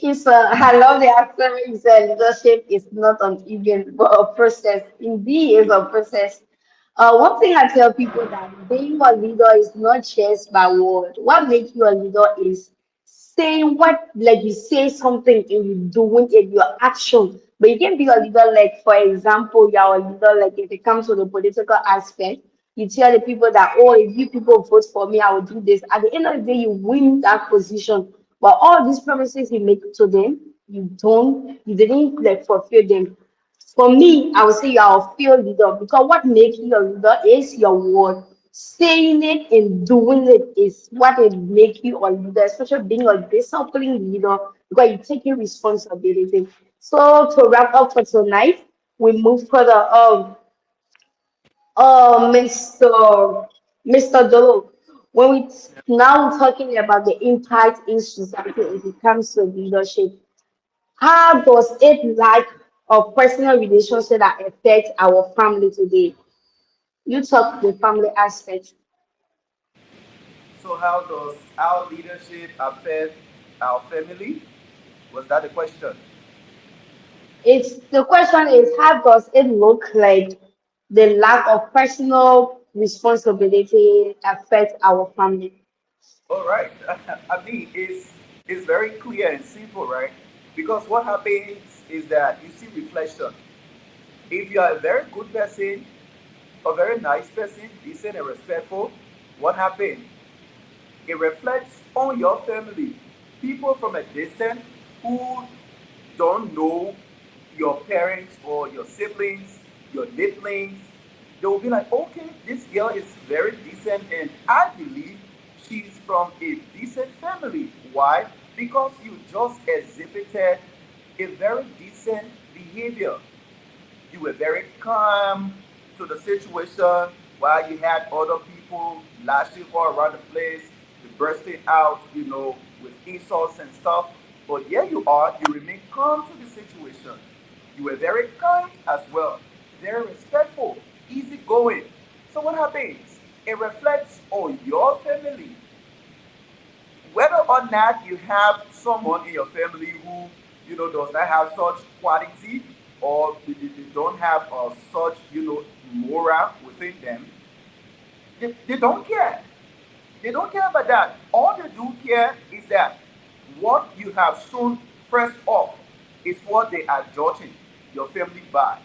you, sir. I love the acronym. Leadership is not an event, but a process. Indeed, it's a process. One thing I tell people that being a leader is not just by word. What makes you a leader is saying what, like you say something and you doing it, your action. But you can be a leader, like for example, you're a leader, like if it comes to the political aspect, you tell the people that, oh, if you people vote for me, I will do this. At the end of the day, you win that position. But all these promises you make to them, you didn't like fulfill them. For me, I would say you are a field leader because what makes you a leader is your word. Saying it and doing it is what it makes you a leader, especially being a disciplined leader because you're taking responsibility. So to wrap up for tonight, we move further. Mr. Dolo, when we now talking about the impact in society if it comes to leadership, how does it like a personal relationship that affect our family today? You talk the family aspect. So how does our leadership affect our family? Was that the question? It's the question is how does it look like the lack of personal responsibility affect our family? All right. I mean, it's very clear and simple, right? Because what happens is that you see reflection. If you are a very good person, a very nice person, decent and respectful, what happens? It reflects on your family. People from a distance who don't know your parents or your siblings, your nibblings, they will be like, okay, this girl is very decent and I believe she's from a decent family. Why? Because you just exhibited a very decent behavior. You were very calm to the situation while you had other people lashing all around the place, bursting out, with insults and stuff. But here you are, you remain calm to the situation. You were very kind as well, very respectful, easygoing. So what happens? It reflects on your family. Whether or not you have someone in your family who does not have such quality, or they don't have such moral within them, they don't care. They don't care about that. All they do care is that what you have shown first off is what they are judging your family by.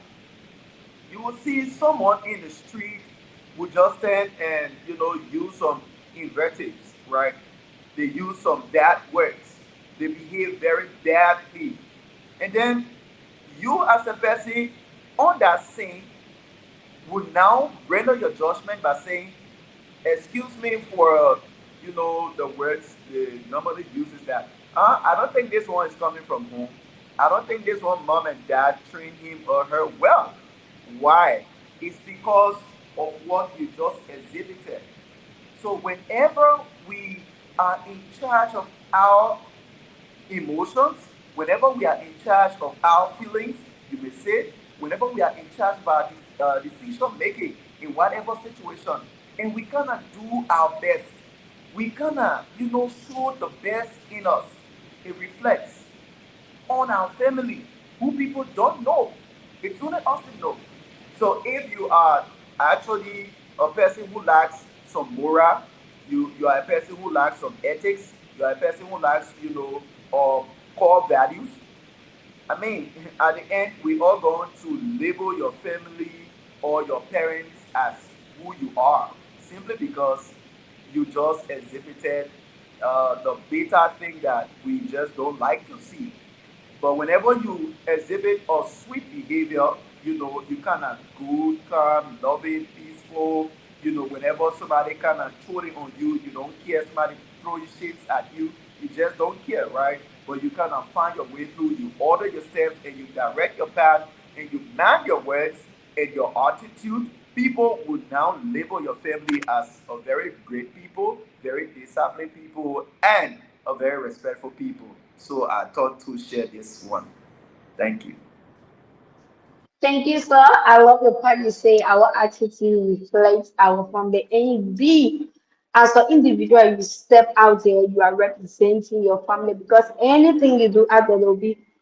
You will see someone in the street who just stand and use some invectives, right? They use some bad words. They behave very badly, and then you as a person on that scene would now render your judgment by saying, excuse me for the words they normally use is that I don't think this one is coming from home. I don't think this one mom and dad trained him or her well. Why? It's because of what you just exhibited. So whenever we are in charge of our emotions, whenever we are in charge of our feelings, you may say, whenever we are in charge of our decision making in whatever situation, and we cannot do our best, we cannot, show the best in us. It reflects on our family, who people don't know. It's only us to know. So if you are actually a person who lacks some moral, you are a person who lacks some ethics, you are a person who lacks, core values. I mean, at the end, we are going to label your family or your parents as who you are simply because you just exhibited the beta thing that we just don't like to see. But whenever you exhibit a sweet behavior, you kind of good, calm, loving, peaceful. Whenever somebody kind of throwing on you, you don't care. Somebody throwing shits at you, you just don't care, right? But you kind of find your way through. You order your steps and you direct your path and you man your words and your attitude. People would now label your family as a very great people, very disciplined people, and a very respectful people. So I thought to share this one. Thank you. Thank you, sir. I love the part you say our attitude reflects our family. And indeed, as an individual, you step out there, you are representing your family because anything you do out there,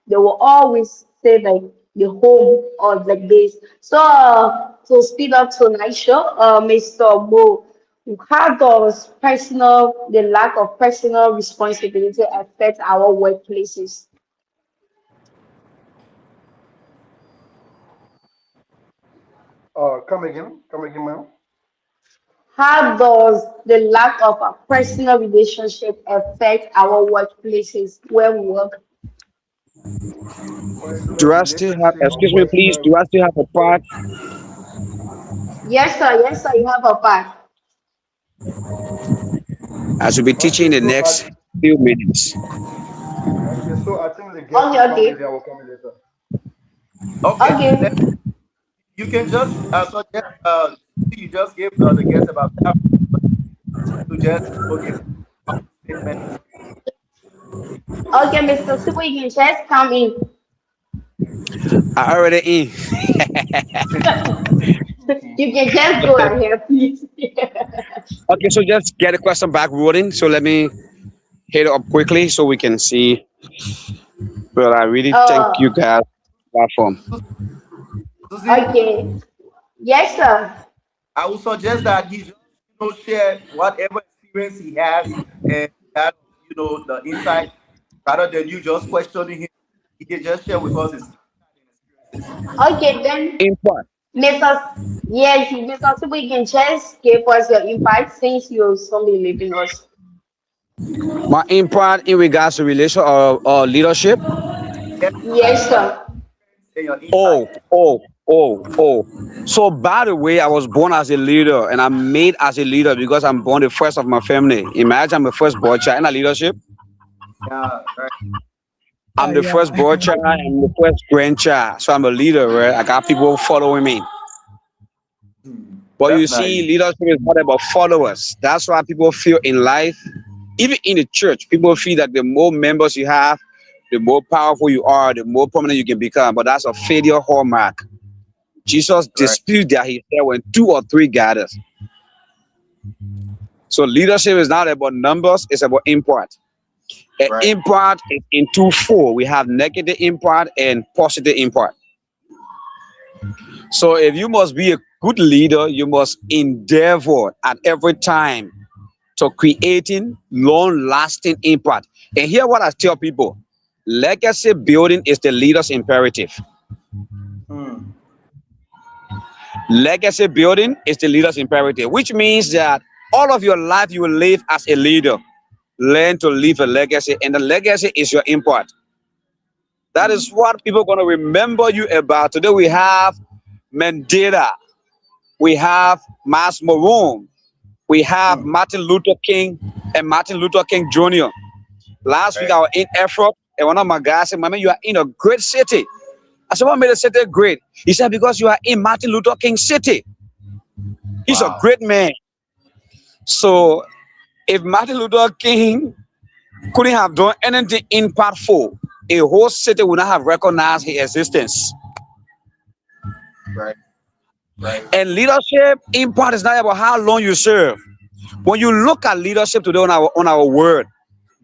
they will always say like the home or like this. So to speed up tonight's show, Mr. Mo, how does the lack of personal responsibility affect our workplaces? Come again, ma'am. How does the lack of a personal relationship affect our workplaces where we work? Do Personal I still have, relationship or excuse me, please, personal. do I still have a part? Yes, sir. Yes, sir. You have a part. I should be teaching Okay, the so next few minutes. I think the guest Okay, will come okay. later. I will come later. Okay, then Okay. you can just suggest. You just gave the guest about 5 minutes to just give a statement. Okay, Mr. Super, you can just come in. I already in. You can just go ahead, please. Okay, so just get the question back rolling. So let me hit it up quickly so we can see. Well, I really thank you uh, guys for the platform. Susie, okay. Yes, sir. I would suggest that he just share whatever experience he has and that the insight rather than you just questioning him. He can just share with us his experiences. Okay, then, Impart. Mr. Yes, Mr. Sibu, you can just give us your impact since you're somebody leaving us. My impart in regards to relation or leadership. Yes, Yes, sir. and your insight. Oh. So by the way, I was born as a leader and I'm made as a leader because I'm born the first of my family. Imagine I'm the first boy child in a leadership. Yeah, right. I'm the Yeah. first boy child, I'm the first grandchild. So I'm a leader, right? I got people following me. But you That's see, nice. leadership is not about followers. That's why people feel in life, even in the church, people feel that the more members you have, the more powerful you are, the more prominent you can become. But that's a failure hallmark. Jesus Right, disputed that. He said when two or three gathers. So leadership is not about numbers, it's about import. And right. import is in twofold. We have negative import and positive import. So if you must be a good leader, you must endeavor at every time to creating long-lasting impact. And here what I tell people, legacy building is the leader's imperative. Mm, Legacy building is the leader's imperative, which means that all of your life you will live as a leader. Learn to leave a legacy, and the legacy is your impact. That is what people are going to remember you about. Today we have Mandela, we have Mas Maroon, we have mm, Martin Luther King and Martin Luther King Jr. Last week right. I was in Effort, and one of my guys said, "Mama, you are in a great city." I said, "What made the city great?" He said, "Because you are in Martin Luther King City." He's a Wow. great man. So if Martin Luther King couldn't have done anything impactful, a whole city would not have recognized his existence. Right, right. And leadership impact is not about how long you serve. When you look at leadership today on our world,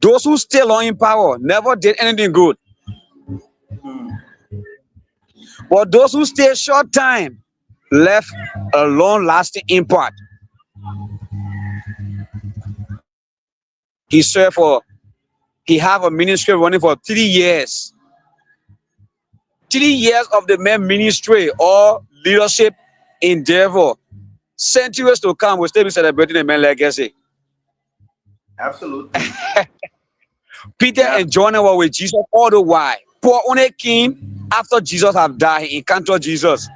those who stay long in power never did anything good. Mm, But those who stay short time left a long lasting impact. He served for, he have a ministry running for 3 years. 3 years of the man ministry or leadership endeavor. Centuries to come, we'll still be celebrating the man legacy. absolutely. Peter Yeah. and John were with Jesus all the while. Paul only came after Jesus have died. He encountered Jesus.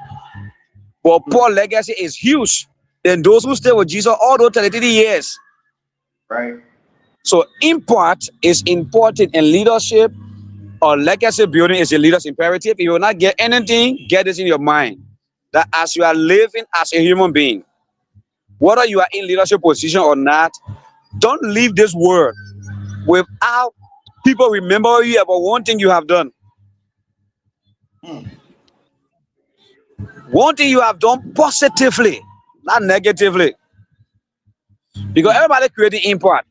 But Paul's legacy is huge. Then those who stay with Jesus all those 33 years. Right. So impact is important in leadership or legacy building is a leader's imperative. If you will not get anything, get this in your mind. That as you are living as a human being, whether you are in leadership position or not, don't leave this world without people remember you about one thing you have done. Mm, One thing you have done positively, not negatively. Because everybody creating impact.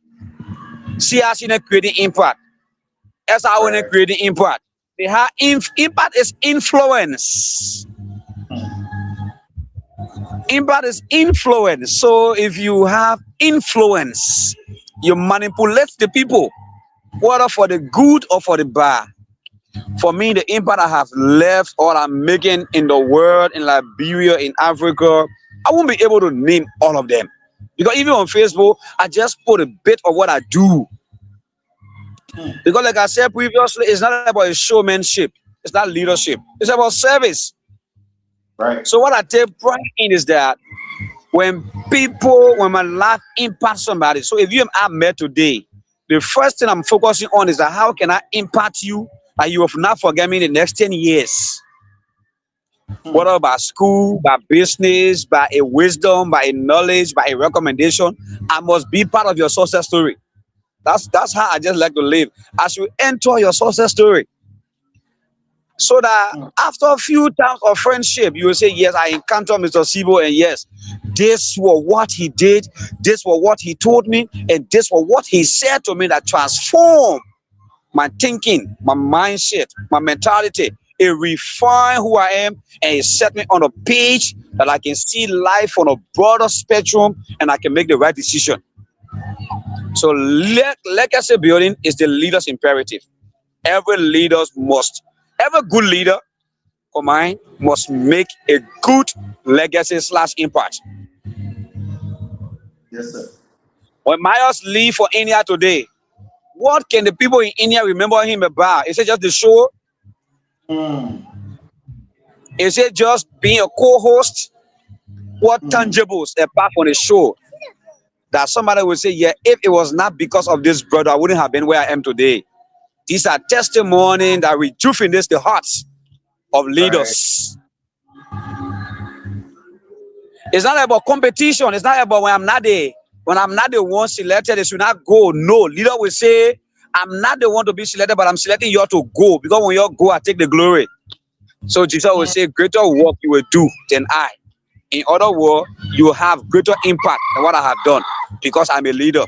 CRC creating impact. SRO right. creating impact. They have impact is influence. Impact is influence. So if you have influence, you manipulate the people, whether for the good or for the bad. For me, the impact I have left or I'm making in the world, in Liberia, in Africa, I won't be able to name all of them. Because even on Facebook, I just put a bit of what I do. Mm, Because like I said previously, it's not about a showmanship. It's not leadership. It's about service. right. So what I take pride in is that when my life impacts somebody. So if you and I met today, the first thing I'm focusing on is that how can I impact you and you will not forget me in the next 10 years. Mm, Whether by school, by business, by a wisdom, by a knowledge, by a recommendation, I must be part of your success story. That's how I just like to live. As you enter your success story, so that mm, after a few times of friendship, you will say, yes, I encountered Mr. Sibo, and yes, this was what he did, this was what he told me, and this was what he said to me that transformed my thinking, my mindset, my mentality, It refined who I am, and it set me on a page that I can see life on a broader spectrum, and I can make the right decision. So legacy building is the leader's imperative. Every good leader of mine must make a good legacy / impact. Yes, sir. When Myers leave for India today, what can the people in India remember him about? Is it just the show? Is it just being a co-host? What tangibles apart from the show that somebody will say, yeah, if it was not because of this brother, I wouldn't have been where I am today. These are testimonies that rejuvenates the hearts of leaders. It's not about competition. It's not about when I'm not the one selected, it should not go. No, leader will say, I'm not the one to be selected, but I'm selecting you to go, because when you go, I take the glory. So Jesus will say, greater work you will do than I. In other words, you will have greater impact than what I have done, because I'm a leader.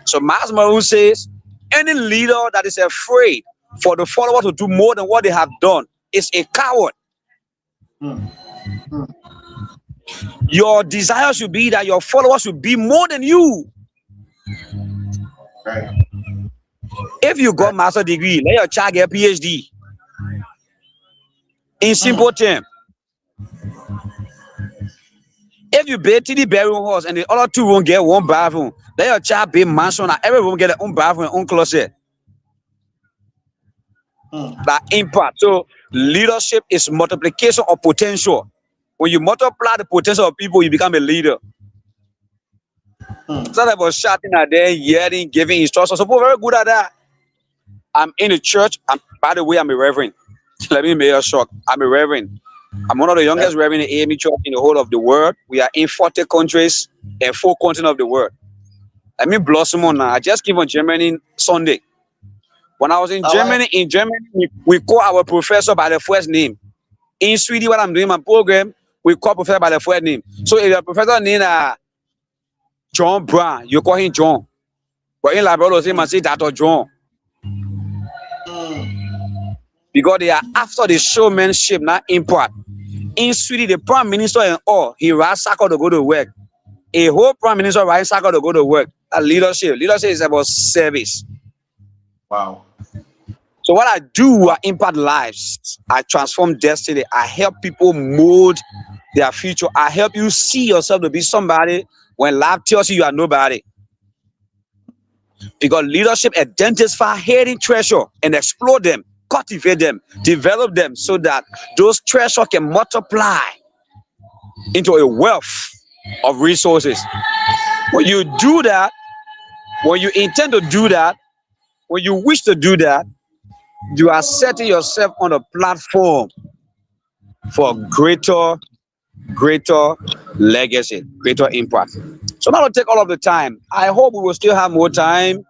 So Myles Munroe says, any leader that is afraid for the followers to do more than what they have done is a coward. Your desire should be that your followers should be more than you. Right. If you got master degree, let your child get PhD. In simple terms, if you build 3 bedroom house and the other 2 won't get 1 bathroom, let your child build mansion and every room get their own bathroom and own closet. That impact. So leadership is multiplication of potential. When you multiply the potential of people, you become a leader. It's not about shouting at them, yelling, giving instructions. Some people are very good at that. I'm in the church. By the way, I'm a reverend. Let me make a shock. I'm a reverend. I'm one of the youngest reverend in AME Church in the whole of the world. We are in 40 countries and 4 continents of the world. Let me blossom on now. I just came from Germany Sunday. When I was in Germany, we call our professor by the first name. In Sweden, when I'm doing my program, we call professor by the first name. So if your professor named John Brown, you call him John. But in Liberia, they say Dr. John. Because they are after the showmanship, not impact. In Sweden, the prime minister and all, he rides cycle to go to work. A whole prime minister rides cycle to go to work. That leadership. Leadership is about service. Wow. So what I do, I impact lives. I transform destiny. I help people mold their future. I help you see yourself to be somebody when life tells you are nobody. Because leadership identifies hidden treasure and explore them, cultivate them, develop them so that those treasures can multiply into a wealth of resources. When you do that, when you intend to do that, when you wish to do that, you are setting yourself on a platform for greater legacy, greater impact. So now to take all of the time, I hope we will still have more time.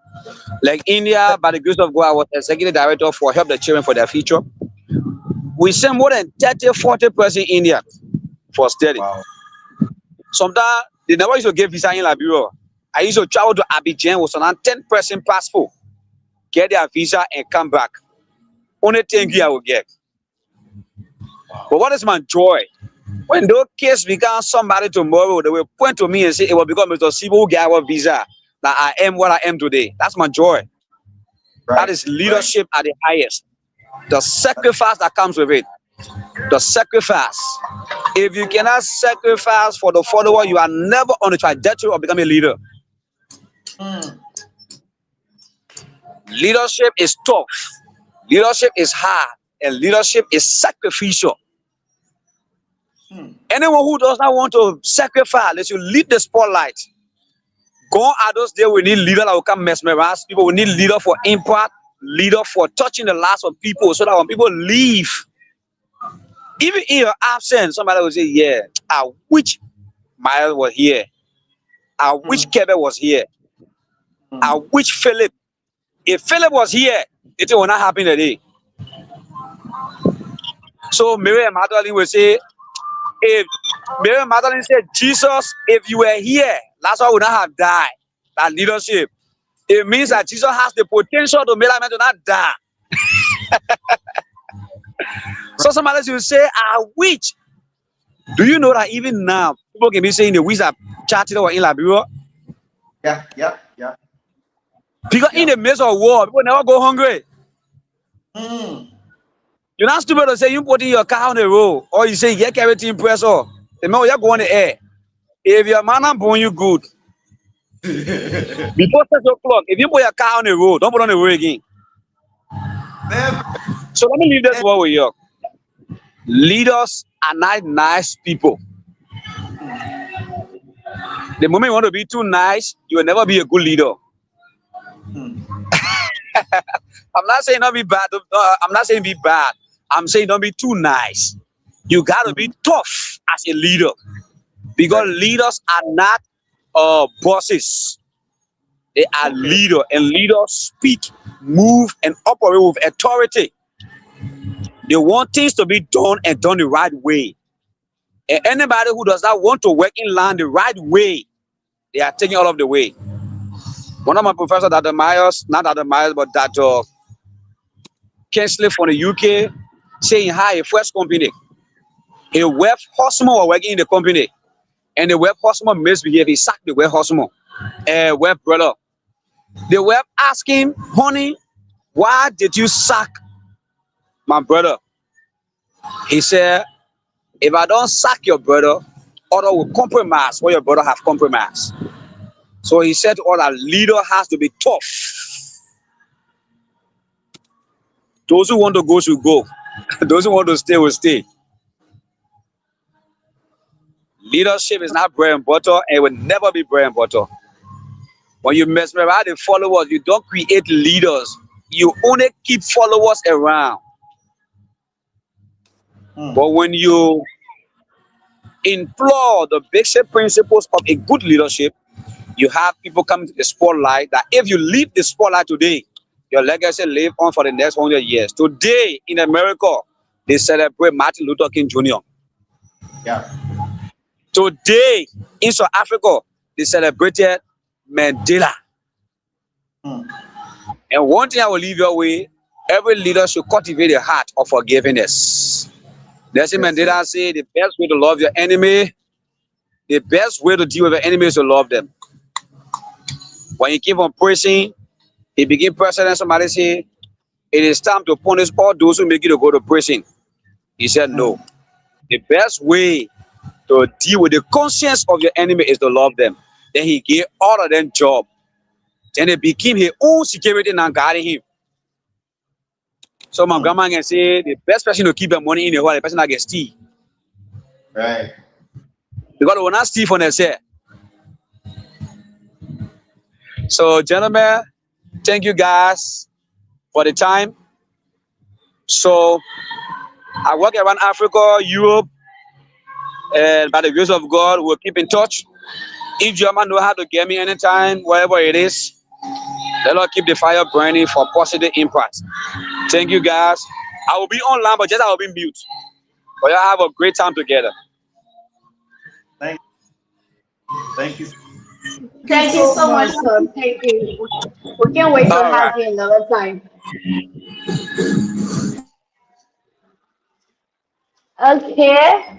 Like India, by the grace of God, I was executive director for Help the Children for Their Future. We sent more than 30-40 in India for study. Wow. Sometimes they never used to give visa in Liberia. I used to travel to Abidjan with some 10-person passport, get their visa and come back. Only 10 I will get. But what is my joy? When those kids become somebody tomorrow, they will point to me and say, it will become Mr. Sibo who got our visa. That I am what I am today. That's my joy. Right. That is leadership at the highest. The sacrifice that comes with it. The sacrifice. If you cannot sacrifice for the follower, you are never on the trajectory of becoming a leader. Leadership is tough. Leadership is hard. And leadership is sacrificial. Anyone who does not want to sacrifice, let you leave the spotlight. Gone are those days we need leader that will come mesmerize people. We need leader for impact, leader for touching the lives of people, so that when people leave, even in your absence, somebody will say, yeah, I wish Myles was here. I wish Kevin was here. I wish Philip. If Philip was here, it will not happen today. So Mary and Magdalene will say, if Mary and Magdalene said, Jesus, if you were here, Lazarus would not have died. That leadership. It means that Jesus has the potential to make that man to not die. So somebody should say, I wish. Do you know that even now, people can be saying the wish are chatting or in Liberia? Yeah. Because in the midst of war, people never go hungry. Mm. You're not stupid to say you putting your car on the road, or you say you get everything pressure. The man you go on the air. If your man born you good, before 6 o'clock, if you put your car on the road, don't put on the road again. Never. So let me leave this word with you. Leaders are not nice people. The moment you want to be too nice, you will never be a good leader. Mm. I'm not saying don't be bad. I'm not saying be bad. I'm saying don't be too nice. You got to be tough as a leader, because leaders are not bosses. They are Okay. leaders, and leaders speak, move, and operate with authority. They want things to be done and done the right way. And anybody who does not want to work in line the right way, they are taking all of the way. One of my professors, Dr. Myers, not Dr. Myers, but Dr. Kensley from the UK, saying hi, a first company. A web husband was working in the company, and the web husband misbehaved. He sacked the web husband, web brother. The web asked him, honey, why did you sack my brother? He said, if I don't sack your brother, other will compromise what your brother have compromised. So he said to all that leader has to be tough. Those who want to go should go. Those who want to stay will stay. Leadership is not bread and butter, and it will never be bread and butter. When you mesmerize the followers, you don't create leaders. You only keep followers around. But when you implore the basic principles of a good leadership, you have people coming to the spotlight that if you leave the spotlight today, your legacy live on for the next 100 years. Today in America, they celebrate Martin Luther King Jr. Yeah. Today in South Africa, they celebrated Mandela. Mm. And one thing I will leave your way, every leader should cultivate a heart of forgiveness. Nelson Mandela said the best way to love your enemy, the best way to deal with your enemy is to love them. When he came from prison, he became president. Somebody said, it is time to punish all those who make you to go to prison. He said, no. The best way to deal with the conscience of your enemy is to love them. Then he gave all of them job. Then it became his own security and guarding him. So my grandma can say the best person to keep the money in the hole is the person that gets steal. Right. Because they will not steal from themselves. So gentlemen, thank you guys for the time. So I work around Africa, Europe, and by the grace of God, we'll keep in touch. If German know how to get me anytime, wherever it is, let us keep the fire burning for positive impact. Thank you guys. I will be online, but just I will be mute. But y'all have a great time together. Thank you. Thank you so much, sir. Thank you. We can't wait to have you another time. Okay.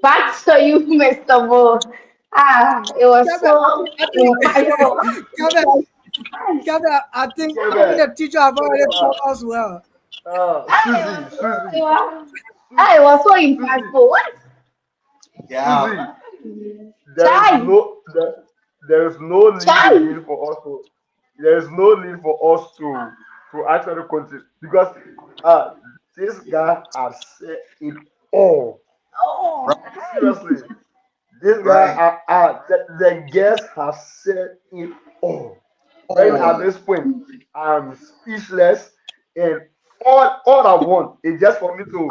Back to you, Mr. Bo. It was so Kevin, I think the teacher have already taught us well. Susie. it was so impactful. What? Yeah. There is no need for us to. There is no need for us to actually continue because this guy has said it all. Oh. Seriously, this guy, the guest has said it all. Right at this point, I'm speechless, and all I want is just for me to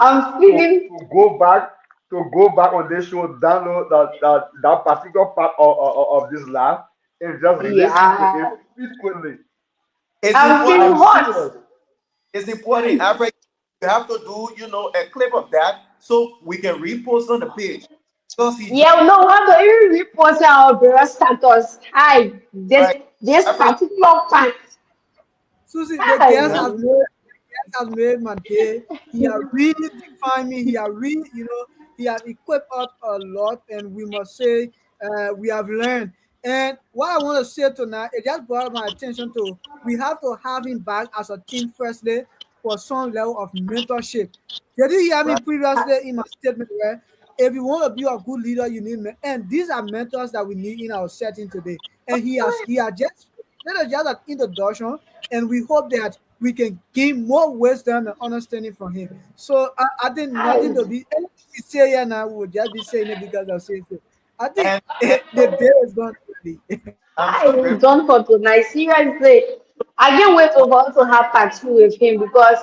go back on this show, download that particular part of this live, and just listen to it frequently. I'm feeling hot. It's important. Africa, you have to do, a clip of that so we can repost on the page. Yeah, no, how do you repost our brother status? Hi, this particular part. Susie, the guests has made my day. He has really defined me. He has really, he has equipped us a lot, and we must say we have learned. And what I want to say tonight, it just brought my attention to we have to have him back as a team firstly for some level of mentorship. Did you hear me Right. previously in my statement where if you want to be a good leader, you need men, and these are mentors that we need in our setting today. And he has just that is just an introduction, and we hope that we can gain more wisdom and understanding from him. So I think nothing to I, be anything we say here now, we will just be saying it because of saying so. I think And the day is gone already. I'm I so was grateful. done for tonight. Seriously, I can't wait to want to have part two with him because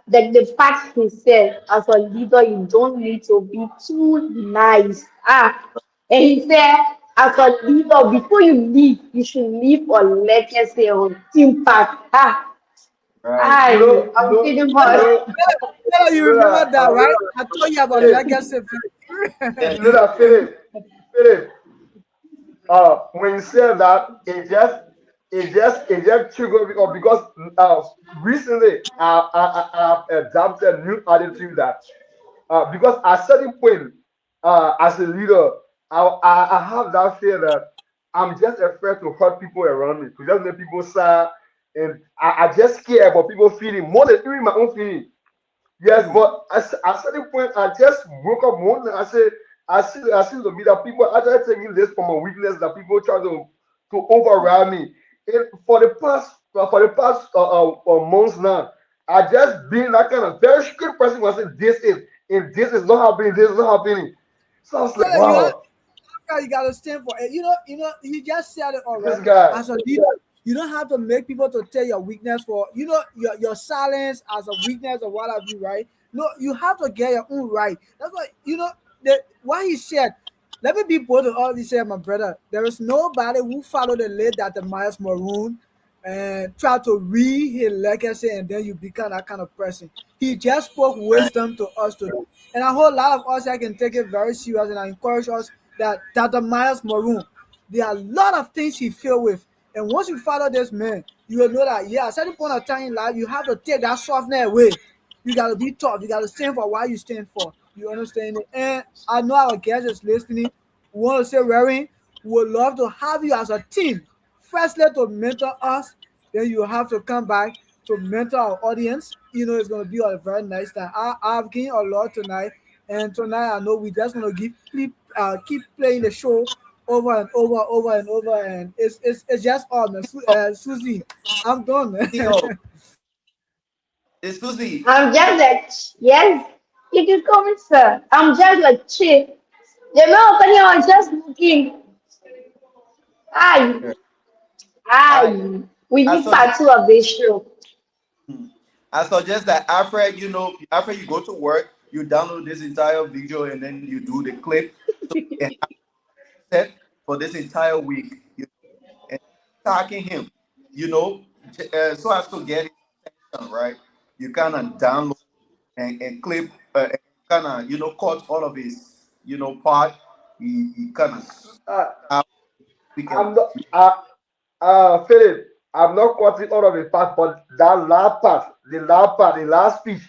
the fact he said as a leader, you don't need to be too nice. And he said as a leader, before you leave, you should leave a legacy on impact. Right. I'm feeling you hot. know, You you know remember that, that, you know right? I that, told you about Philip, legacy. Yeah. you know that, Philip, when you said that, it just triggered me up because recently I've adopted a new attitude that because at a certain point, as a leader, I have that fear that I'm just afraid to hurt people around me, to just make people sad, and I just care about people feeling more than even my own feeling. Yes, Mm. but at a certain point, I just woke up one day. I see the media people actually taking this from a weakness that people try to override me. And for the past months now, I just been that kind of very strict person who said this is not happening, this is not happening. So I was like, You have wow, you gotta stand for it. You just said it all this right. guy. As a leader, you don't have to make people to tell your weakness for your silence as a weakness or what have you, right? No, you have to get your own right. That's why what he said. Let me be bold to all this here, my brother. There is nobody who followed the lead that the Miles Maroon and try to read his legacy and then you become that kind of person. He just spoke Right. wisdom to us today. And I hope a lot of us I can take it very serious and I encourage us that Dr. Miles Maroon, there are a lot of things he filled with. And once you follow this man, you will know that at certain point of time in life, you have to take that softness away. You gotta be tough. You gotta stand for what you stand for. You understand it? And I know our guest is listening. We want to say, Reverend, we would love to have you as a team. Firstly, to mentor us, then you have to come back to mentor our audience. It's going to be a very nice time. I've gained a lot tonight, and tonight I know we just going to keep playing the show over and over and over, and it's just on. Susie, I'm done. Yo, it's Susie. I'm just like, yes, you can come in, sir. I'm just like, chill. The man opening, I was just looking. Hi, Yeah. I hi. We I need suggest part two of this show. I suggest that after you go to work, you download this entire video and then you do the clip so you can have set for this entire week. And attacking him, so as to get his attention, right? You kind of download and clip, kind of cut all of his part. He kind Uh, of we can. I'm not. Philip, I'm not cutting all of the part, but that last part, the last speech,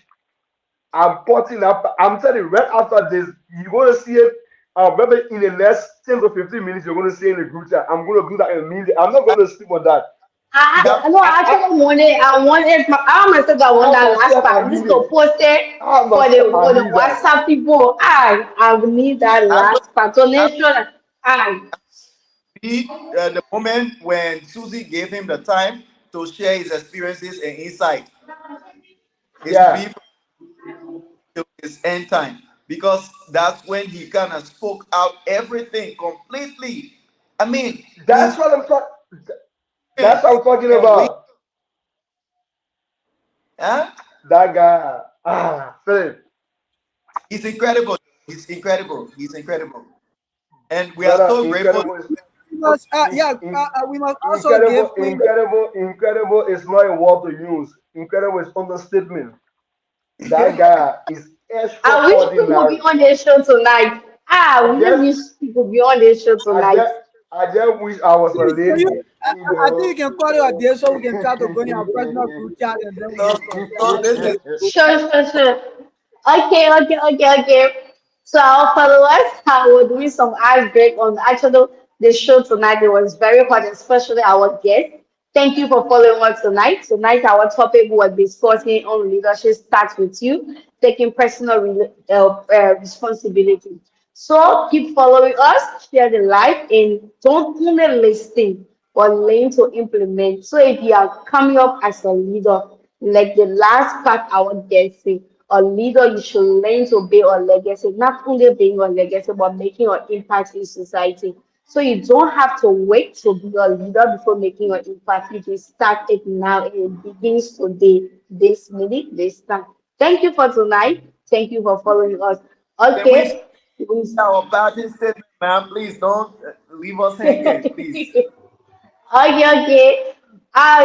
I'm putting up. I'm telling you, right after this, you're gonna see it. Maybe in the next 10 to 15 minutes, you're gonna see it in the group chat. I'm gonna do that in a minute. I'm not gonna sleep on that. That No, I, I I, actually wanted, I myself, I I want have that last myself part. a This minute. to post it I have for myself the a for the minute. WhatsApp people. I need that I'm going last part to to make sure that I. be the moment when Susie gave him the time to share his experiences and insight. It should be Yeah, till his end time because that's when he kind of spoke out everything completely. I mean, that's his what I'm talking. That's experience what I'm talking and way, about. huh? That guy. Philip, He's incredible. He's incredible. He's incredible. And we are brother, so grateful. incredible. we must, In, in, we must also incredible, give Queen. incredible is not a word to use. Incredible is understatement. That guy is I wish people be extraordinary. on the show tonight. I I really just, wish people be on the show I tonight. just, I just wish I was a Please, can lady, you? I think you can call it a day so we can try to go in our personal group chat and then we So, just confirm so that. this is Sure, sure, sure. Okay. So our followers, we're doing some ice break on actually the show tonight. It was very hot, especially our guest. Thank you for following us tonight. Tonight, our topic was discussing on leadership starts with you, taking personal responsibility. So keep following us, share the live, and don't only listen, but learn to implement. So if you are coming up as a leader, like the last part our guest said, a leader, you should learn to build a legacy, not only being a legacy, but making an impact in society. So you don't have to wait to be a leader before making an impact. You can start it now and it begins today, this minute, this time. Thank you for tonight. Thank you for following us. can we say Okay. our parting statement, ma'am? Please don't leave us hanging, please. Okay.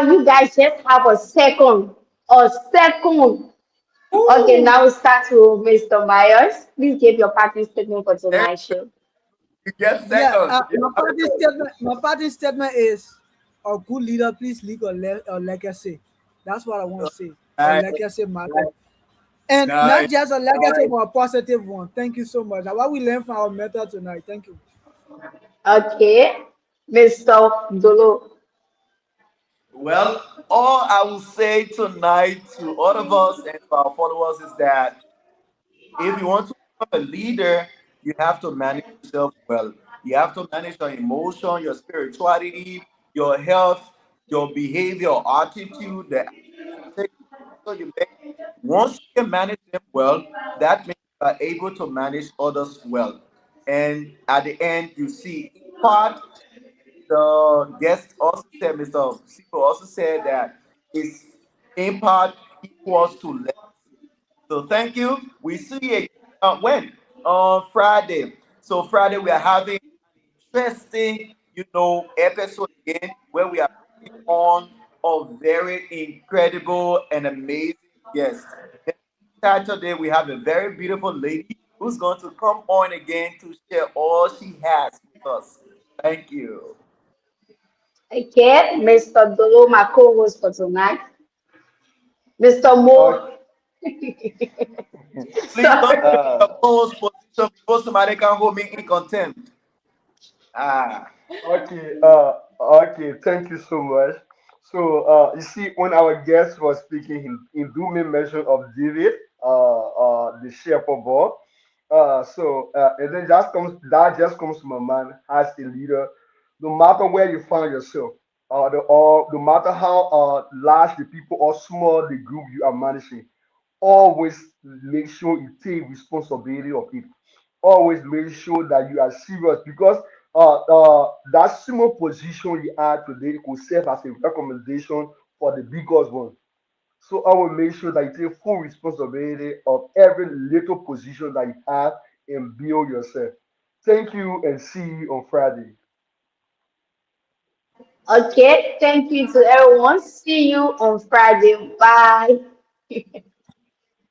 You guys just have a second. A second. Okay, Woo! now we start with Mr. Myers. Please give your parting statement for There tonight's show. you get Yeah, second. You my have parting it. statement. My parting statement is: a good leader, please leave a legacy. That's what I want to say. A Nice, legacy matters, and not nice. just a legacy, but a positive one. Thank you so much. That's what we learned from our mentor tonight. Thank you. Okay, Mr. Dolo. Well, all I will say tonight to all of us and to our followers is that if you want to become a leader, you have to manage yourself well. You have to manage your emotion, your spirituality, your health, your behavior, your attitude, the actions you take, so you make. Once you can manage them well, that means you are able to manage others well. And at the end, you see impact. The guest also said, Mr. Sipo also said that his impact equals to legacy. So thank you. We see you again when? On Friday. So Friday we are having an interesting, episode again where we are bringing on a very incredible and amazing guest. Then Saturday we have a very beautiful lady who's going to come on again to share all she has with us. Thank you. Okay, Mr. Dolo, my co-host for tonight. Mr. Okay. Mo. Please don't Sorry. take your co-host position before somebody can hold me in contempt. Ah, Okay, okay, thank you so much. So, you see, when our guest was speaking, he do make mention of David, the shepherd boy. And then that just comes to my mind as a leader. No matter where you find yourself, or no matter how large the people or small the group you are managing, always make sure you take responsibility of it. Always make sure that you are serious because that small position you are today could serve as a recommendation for the biggest one. So I will make sure that you take full responsibility of every little position that you have and build yourself. Thank you and see you on Friday. Okay, thank you to everyone. See you on Friday. Bye.